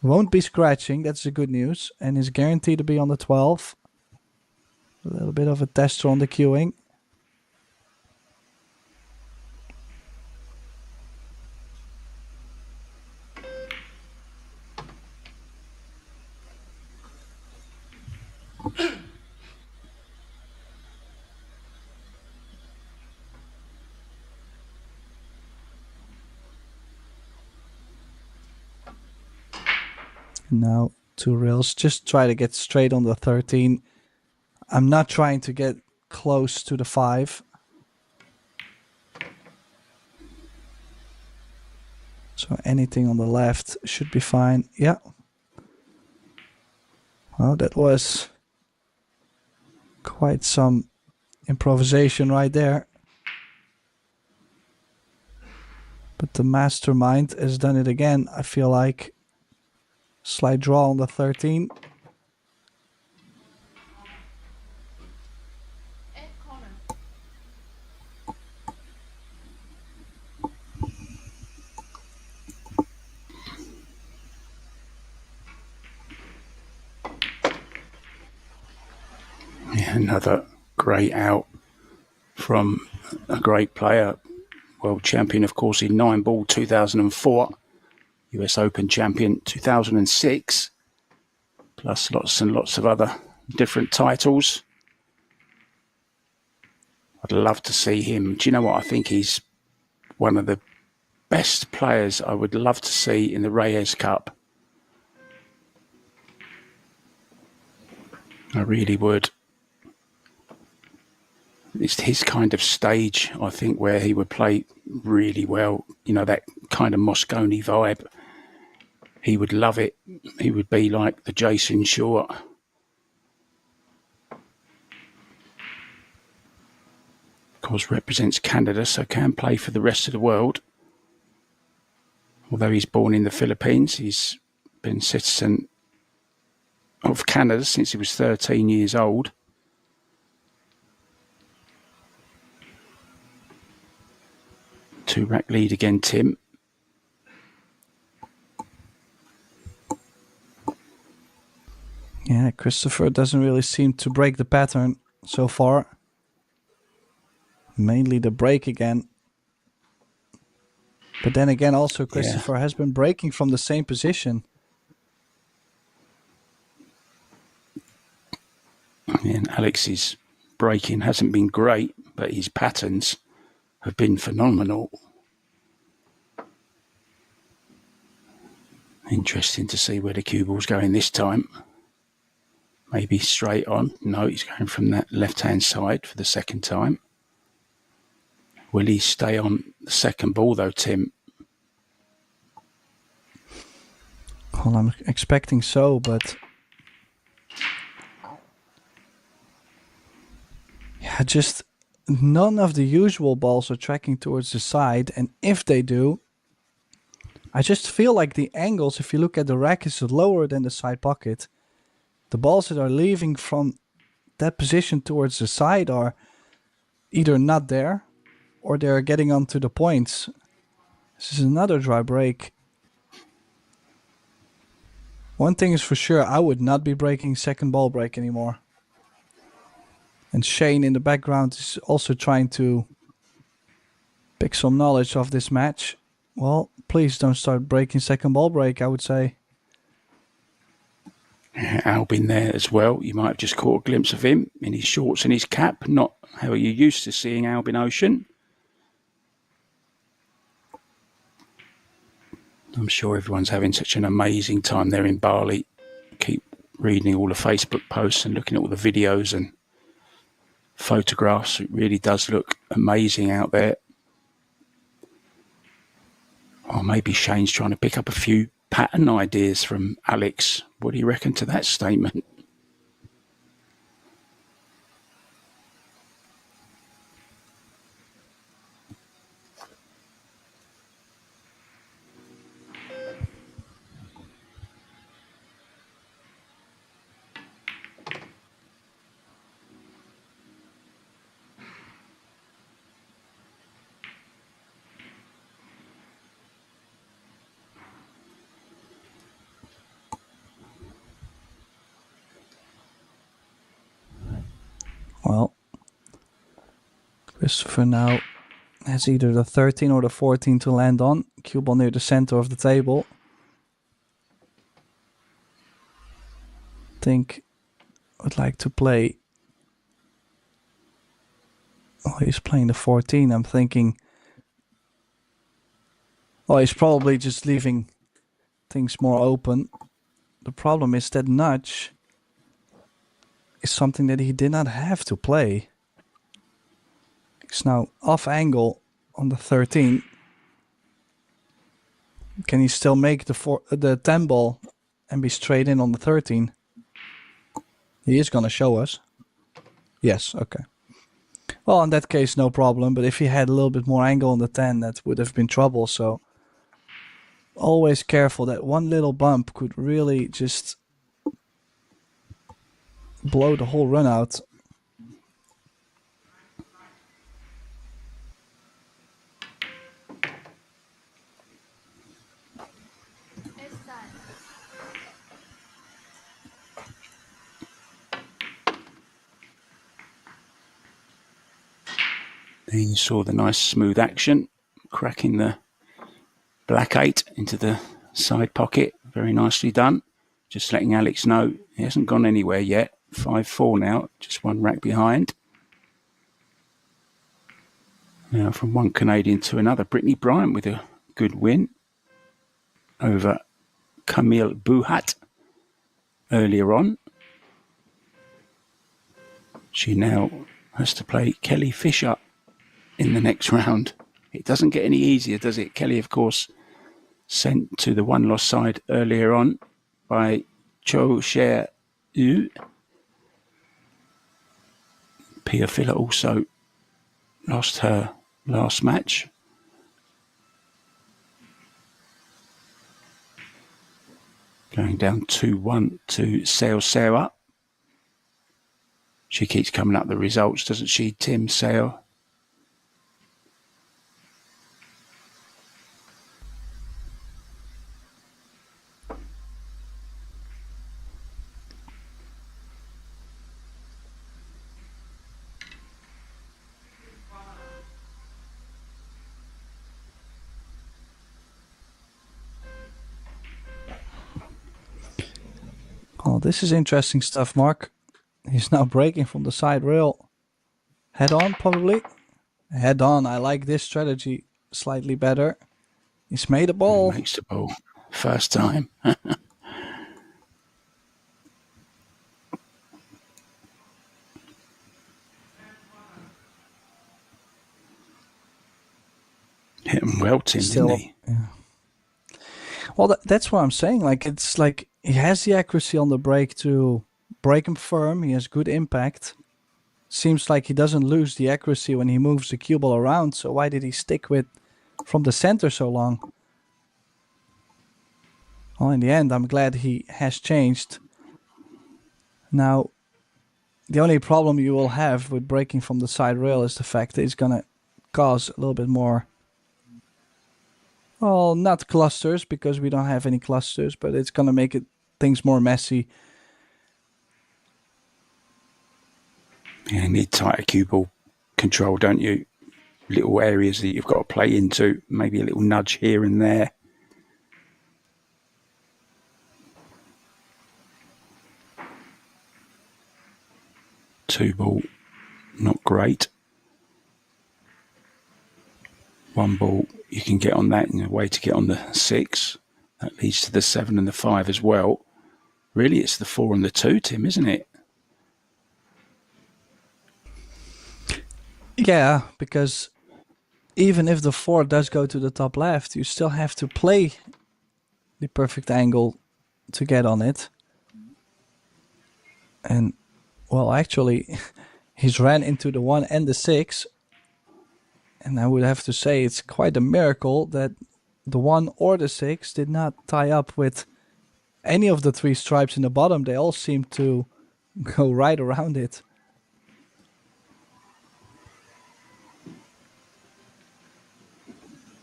Won't be scratching, that's the good news. And is guaranteed to be on the 12. A little bit of a tester on the queuing. Now 2 rails, just try to get straight on the 13. I'm not trying to get close to the 5. So anything on the left should be fine. Yeah. Well, that was quite some improvisation right there. the mastermind has done it again, I feel like. Slight draw on the 13. 8 corner. Yeah, another great out from a great player. World champion, of course, in 9-ball 2004. US Open champion 2006. Plus lots and lots of other different titles. I'd love to see him. Do you know what? I think he's one of the best players I would love to see in the Reyes Cup. I really would. It's his kind of stage, I think, where he would play really well. You know, that kind of Moscone vibe. He would love it. He would be like the Jason Shaw. Of course, represents Canada, so can play for the rest of the world. Although he's born in the Philippines, he's been citizen of Canada since he was 13 years old. Two-rack lead again, Tim. Yeah, Christopher doesn't really seem to break the pattern so far. Mainly the break again. But then again, also Christopher has been breaking from the same position. And Alex's breaking hasn't been great, but his patterns have been phenomenal. Interesting to see where the cue ball's going this time. Maybe straight on. No, he's going from that left-hand side for the second time. Will he stay on the second ball though, Tim? Well, I'm expecting so, but yeah, just none of the usual balls are tracking towards the side, and if they do, I just feel like the angles, if you look at the rack, is lower than the side pocket. The balls that are leaving from that position towards the side are either not there or they're getting onto the points. This is another dry break. One thing is for sure, I would not be breaking second ball break anymore. And Shane in the background is also trying to pick some knowledge of this match. Well, please don't start breaking second ball break, I would say. Albin there as well. You might have just caught a glimpse of him in his shorts and his cap. Not how you're used to seeing Albin Ocean. I'm sure everyone's having such an amazing time there in Bali. Keep reading all the Facebook posts and looking at all the videos and photographs. It really does look amazing out there. Or maybe Shane's trying to pick up a few pattern ideas from Alex. What do you reckon to that statement? Well, Christopher now has either the 13 or the 14 to land on. Cue ball near the center of the table. Think would like to play. Oh, he's playing the 14. I'm thinking. Oh, he's probably just leaving things more open. The problem is that nudge is something that he did not have to play. He's now off angle on the 13. Can he still make the 10 ball and be straight in on the 13? He is going to show us. Yes, okay. Well, in that case, no problem. But if he had a little bit more angle on the 10, that would have been trouble. So always careful. That one little bump could really just blow the whole run out. Ace side. Then you saw the nice smooth action, cracking the black 8 into the side pocket. Very nicely done. Just letting Alex know he hasn't gone anywhere yet. 5-4 now, just one rack behind. Now from one Canadian to another, Brittany Bryant with a good win over Camille Buhat earlier on. She now has to play Kelly Fisher in the next round. It doesn't get any easier, does it? Kelly, of course, sent to the one-loss side earlier on by Cho Share Yu. Pia Filler also lost her last match. Going down 2-1 to Seo Sewa. She keeps coming up the results, doesn't she, Tim Seo? Oh, this is interesting stuff, Mark. He's now breaking from the side rail. Head on, probably. Head on. I like this strategy slightly better. He's made a ball. Makes the ball. First time. Hit him well, Tim, Still, didn't he? yeah. Well, that's what I'm saying. Like, it's like he has the accuracy on the break to break him firm. He has good impact. Seems like he doesn't lose the accuracy when he moves the cue ball around. So why did he stick with from the center so long? Well, in the end, I'm glad he has changed. Now, the only problem you will have with breaking from the side rail is the fact that it's going to cause a little bit more. Well, not clusters, because we don't have any clusters, but it's going to make things more messy. Yeah, you need tighter cue ball control, don't you? Little areas that you've got to play into, maybe a little nudge here and there. Two ball, not great. One ball, you can get on that in a way to get on the 6. That leads to the 7 and the 5 as well. Really, it's the 4 and the 2, Tim, isn't it? Yeah, because even if the 4 does go to the top left, you still have to play the perfect angle to get on it. And, well, actually, he's ran into the 1 and the 6. And I would have to say it's quite a miracle that the 1 or the 6 did not tie up with any of the 3 stripes in the bottom. They all seem to go right around it.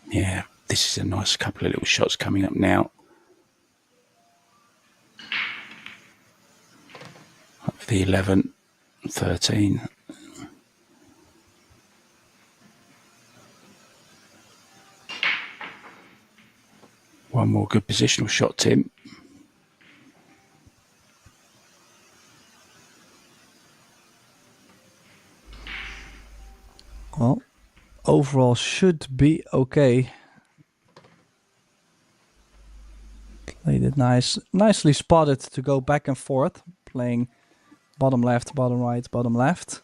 Yeah, this is a nice couple of little shots coming up now. Up for the 11, 13. One more good positional shot, Tim. Well, overall should be okay. Played it nicely spotted to go back and forth, playing bottom left, bottom right, bottom left.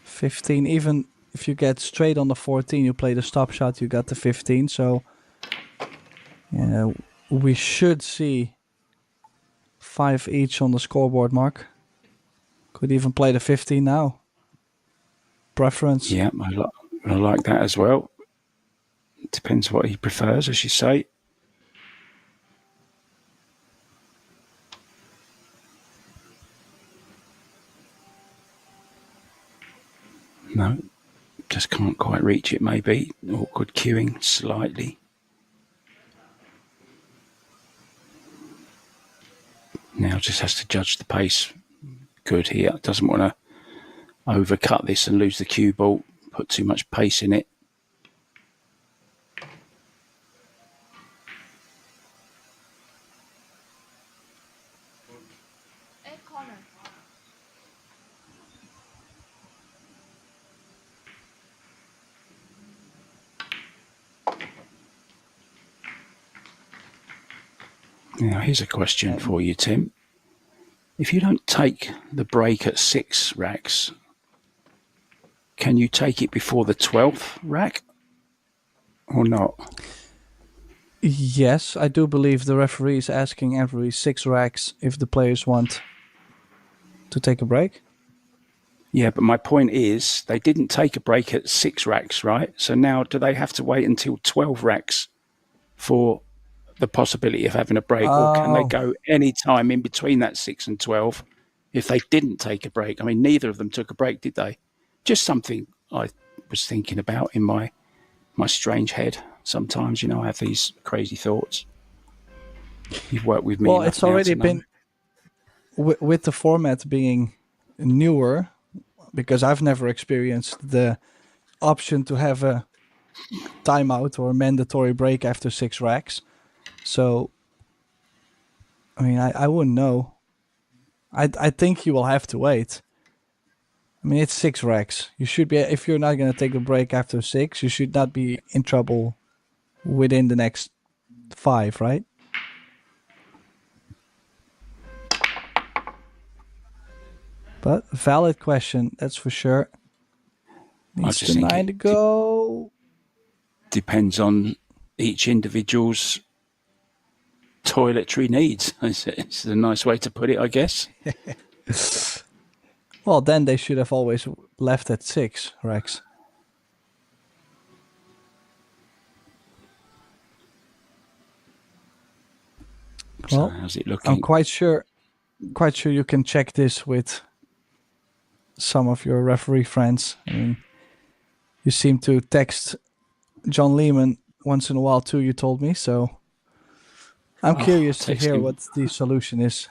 15, even if you get straight on the 14, you play the stop shot, you got the 15. So, yeah, we should see 5 each on the scoreboard, Mark. Could even play the 15 now. Preference. Yeah, I like that as well. Depends what he prefers, as you say. No, just can't quite reach it, maybe. Awkward queuing slightly. Now just has to judge the pace good here. Doesn't want to overcut this and lose the cue ball, put too much pace in it. Corner. Now, here's a question for you, Tim. If you don't take the break at 6 racks, can you take it before the 12th rack or not? Yes, I do believe the referee is asking every 6 racks if the players want to take a break. Yeah, but my point is they didn't take a break at 6 racks, right? So now do they have to wait until 12 racks for the possibility of having a break, or can they go any time in between that 6 and 12 if they didn't take a break? I mean, neither of them took a break, did they? Just something I was thinking about in my strange head. Sometimes, I have these crazy thoughts. You've worked with me. Well, it's already been with the format being newer, because I've never experienced the option to have a timeout or a mandatory break after 6 racks. So, I mean, I wouldn't know. I think you will have to wait. I mean, it's 6 racks. You should be, if you're not going to take a break after 6, you should not be in trouble within the next 5, right? But valid question, that's for sure. Needs to 9 to go. Depends on each individual's toiletry needs. It's a nice way to put it, I guess. Well, then they should have always left at 6 racks. So Well, how's it looking? I'm quite sure you can check this with some of your referee friends. I mean, you seem to text John Lehman once in a while too, you told me, so I'm curious to hear what the solution is.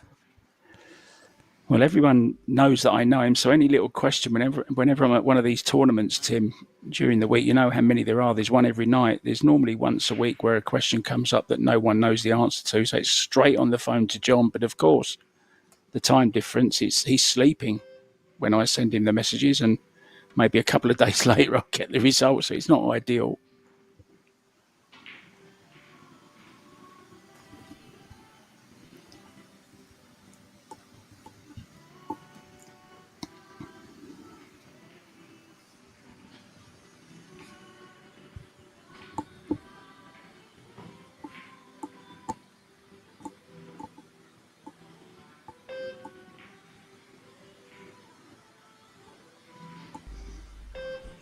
Well, everyone knows that I know him, so any little question, whenever I'm at one of these tournaments, Tim, during the week, you know how many there are. There's one every night. There's normally once a week where a question comes up that no one knows the answer to, so it's straight on the phone to John. But of course, the time difference is he's sleeping when I send him the messages, and maybe a couple of days later I'll get the results, so it's not ideal.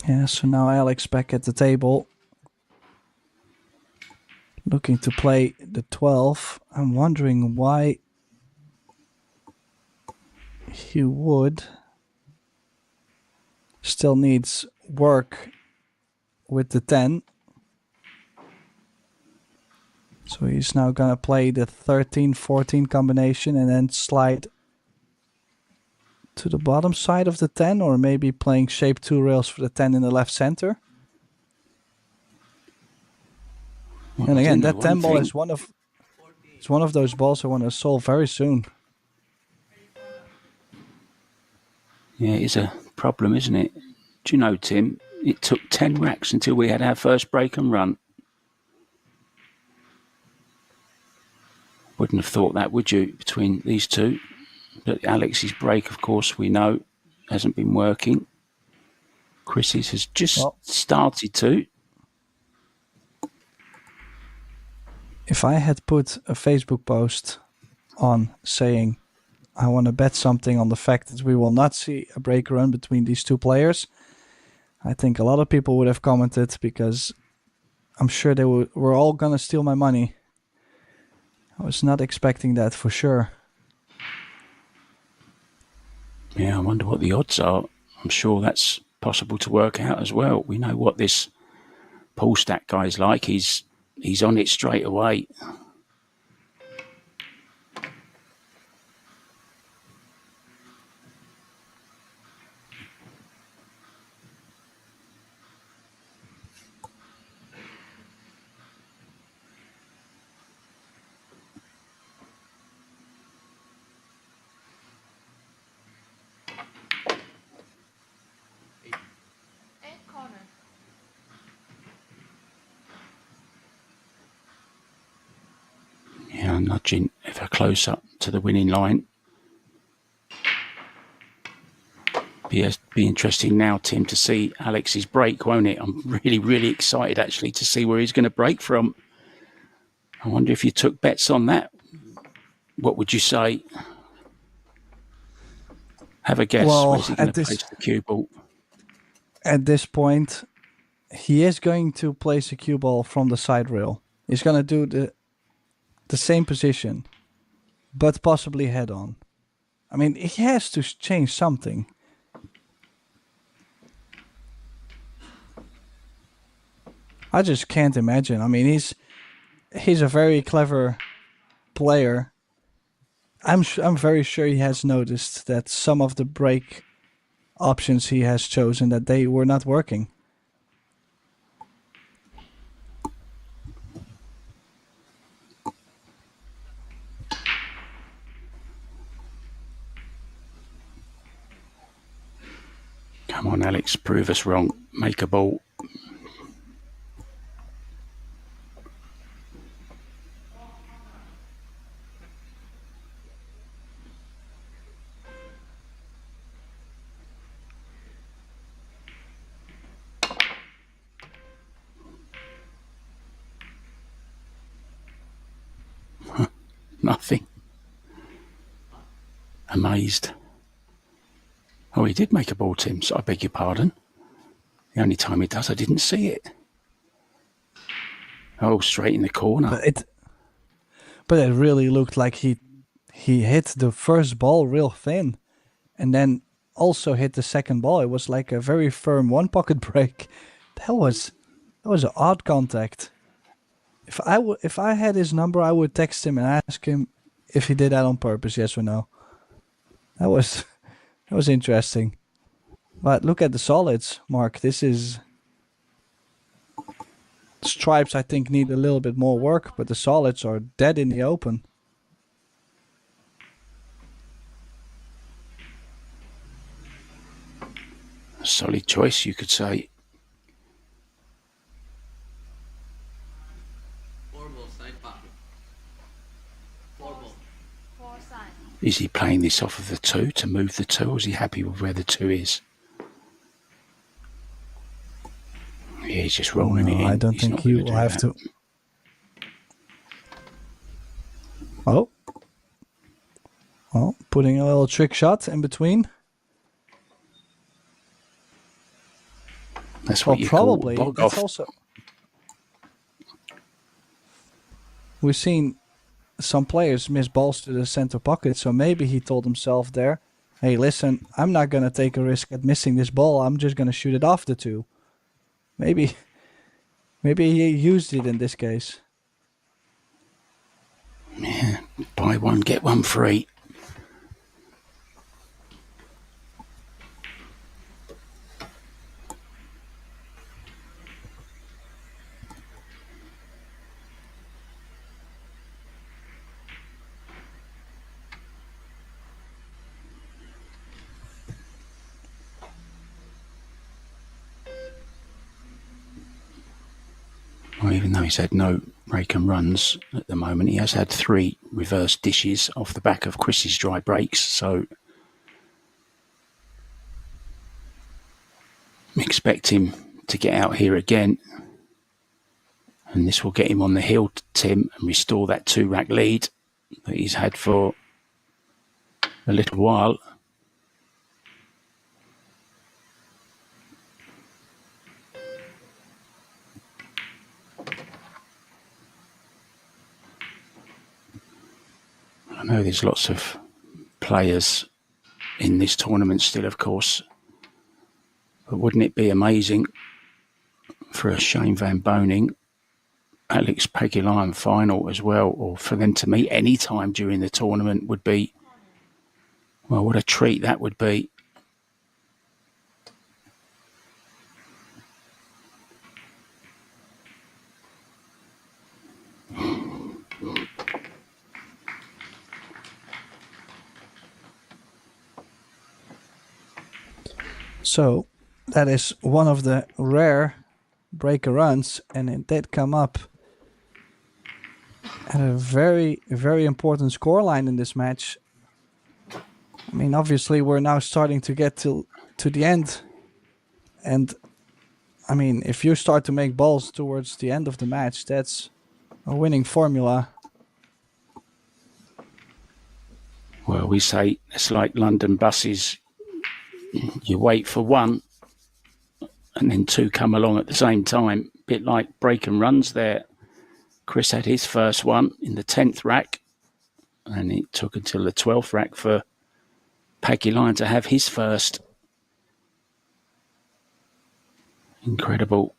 Yeah, so now Alex back at the table, looking to play the 12. I'm wondering why he would. Still needs work with the 10. So he's now going to play the 13-14 combination and then slide to the bottom side of the 10, or maybe playing shape 2 rails for the 10 in the left center. Well, and again, that 10 ball is one of those balls I want to solve very soon. Yeah, it is a problem, isn't it? Do you know, Tim, it took 10 racks until we had our first break and run. Wouldn't have thought that, would you, between these two? But Alex's break, of course, we know, hasn't been working. Chris's has just started to. If I had put a Facebook post on saying I want to bet something on the fact that we will not see a break run between these two players, I think a lot of people would have commented, because I'm sure they were all gonna steal my money. I was not expecting that for sure. Yeah, I wonder what the odds are. I'm sure that's possible to work out as well. We know what this pool stack guy's like. He's on it straight away. Eight corner. Yeah, nudging ever closer to the winning line. Be interesting now, Tim, to see Alex's break, won't it? I'm really, really excited actually to see where he's going to break from. I wonder if you took bets on that. What would you say? Have a guess. Well, Where's he going to place the cue ball? At this point, he is going to place a cue ball from the side rail. He's going to do the same position, but possibly head on. I mean, he has to change something. I just can't imagine. I mean, he's a very clever player. I'm very sure he has noticed that some of the break options he has chosen that they were not working. Come on, Alex, prove us wrong. Make a ball. Nothing. Amazed. Oh, he did make a ball, Tim, so I beg your pardon. The only time he does, I didn't see it. Oh, straight in the corner. But it really looked like he hit the first ball real thin, and then also hit the second ball. It was like a very firm one pocket break. That was an odd contact. If I had his number, I would text him and ask him if he did that on purpose, yes or no. That was interesting. But look at the solids, Mark. This is stripes. I think need a little bit more work, but the solids are dead in the open. A solid choice, you could say. Four ball, side pocket. Four ball. Four side. Is he playing this off of the two to move the two, or is he happy with where the two is? Yeah, he's just rolling it in. I don't think he will have to. Oh. Well, putting a little trick shot in between. That's what you probably call bog off. Also, we've seen some players miss balls to the center pocket, so maybe he told himself there, hey, listen, I'm not going to take a risk at missing this ball. I'm just going to shoot it off the two. Maybe he used it in this case. Yeah, buy one, get one free. Well, even though he's had no break and runs at the moment, he has had 3 reverse dishes off the back of Chris's dry breaks, so expect him to get out here again, and this will get him on the hill, Tim, and restore that 2-rack lead that he's had for a little while. know there's lots of players in this tournament still, of course, but wouldn't it be amazing for a Shane Van Boening, Alex PAGULAYAN final as well, or for them to meet any time during the tournament would be, well, what a treat that would be. So that is one of the rare breaker runs, and it did come up at a very, very important scoreline in this match. I mean, obviously, we're now starting to get to the end. And, I mean, if you start to make balls towards the end of the match, that's a winning formula. Well, we say it's like London buses. You wait for one and then two come along at the same time. A bit like break and runs there. Chris had his first one in the 10th rack, and it took until the 12th rack for PAGULAYAN to have his first. Incredible.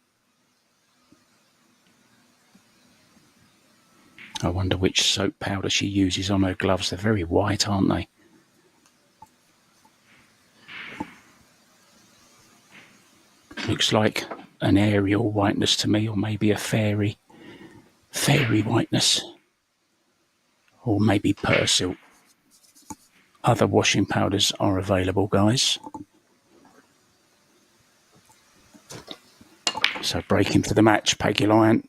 I wonder which soap powder she uses on her gloves. They're very white, aren't they? Looks like an Ariel whiteness to me, or maybe a fairy whiteness, or maybe Persil. Other washing powders are available, guys. So breaking for the match, PAGULAYAN.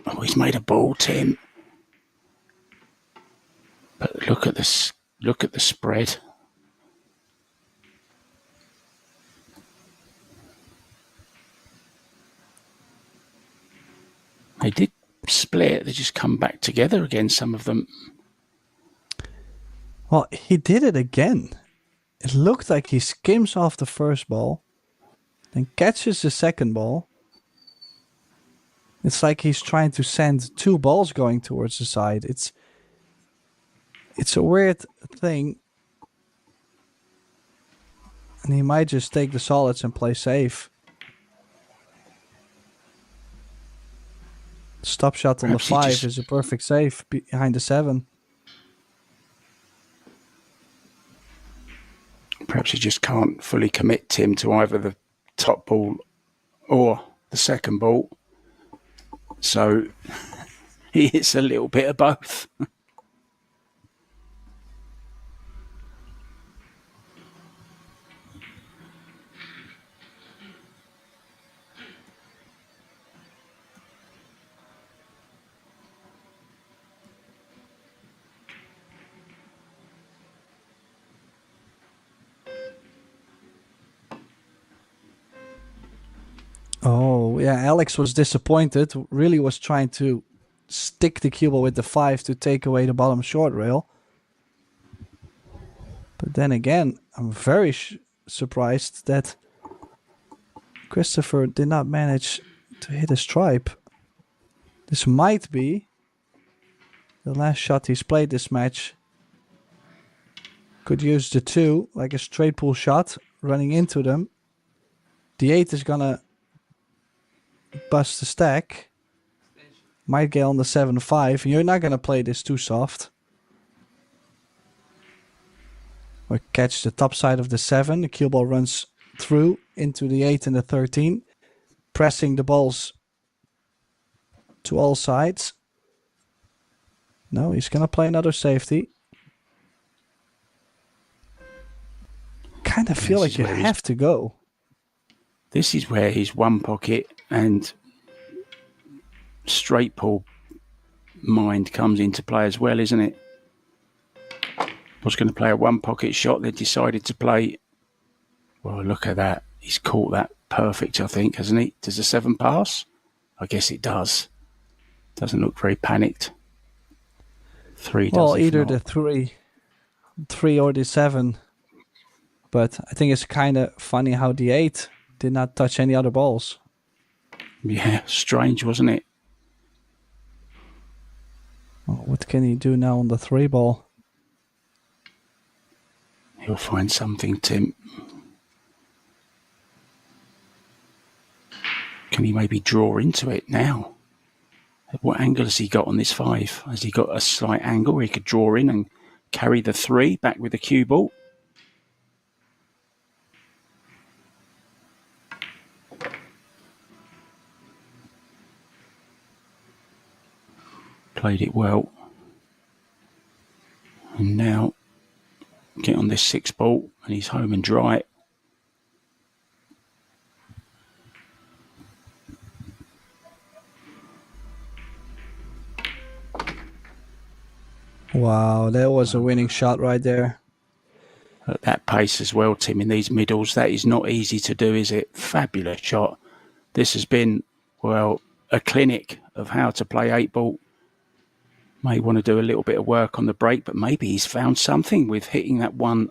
Oh, he's made a ball, Tim. But look at this. Look at the spread. They did split. They just come back together again, some of them. Well, he did it again. It looked like he skims off the first ball, then catches the second ball. It's like he's trying to send two balls going towards the side. It's a weird thing. And he might just take the solids and play safe. Stop shot on Perhaps the 5 is a perfect save behind the 7. Perhaps he just can't fully commit, Tim, to either the top ball or the second ball. So he hits a little bit of both. Oh, yeah, Alex was disappointed. Really was trying to stick the cue ball with the 5 to take away the bottom short rail. But then again, I'm very surprised that Christopher did not manage to hit a stripe. This might be the last shot he's played this match. Could use the 2, like a straight pull shot, running into them. The 8 is gonna bust the stack. Might get on the 7-5. You're not gonna play this too soft. Or catch the top side of the 7. The cue ball runs through into the 8 and the 13. Pressing the balls to all sides. No, he's gonna play another safety. Kind of feel like you have to go. This is where his one pocket and straight pull mind comes into play as well, isn't it? Was going to play a one pocket shot, they decided to play. Well, look at that. He's caught that perfect, I think, hasn't he? Does the 7 pass? I guess it does. Doesn't look very panicked. 3 does. Well, either the 3 or the 7. But I think it's kind of funny how the 8 did not touch any other balls. Yeah, strange, wasn't it? Well, what can he do now on the 3 ball? He'll find something, Tim. Can he maybe draw into it now? What angle has he got on this 5? Has he got a slight angle where he could draw in and carry the 3 back with the cue ball? Played it well. And now get on this 6 ball and he's home and dry. Wow, that was a winning shot right there. At that pace as well, Tim, in these middles, that is not easy to do, is it? Fabulous shot. This has been, well, a clinic of how to play 8 ball. May want to do a little bit of work on the break, but maybe he's found something with hitting that one,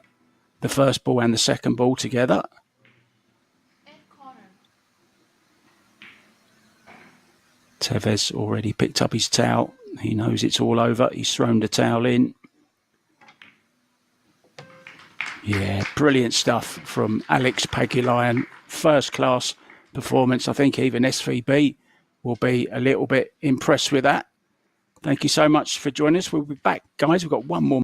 the first ball and the second ball together. 8 corner. Tevez already picked up his towel. He knows it's all over. He's thrown the towel in. Yeah, brilliant stuff from Alex PAGULAYAN. First class performance. I think even SVB will be a little bit impressed with that. Thank you so much for joining us. We'll be back, guys. We've got one more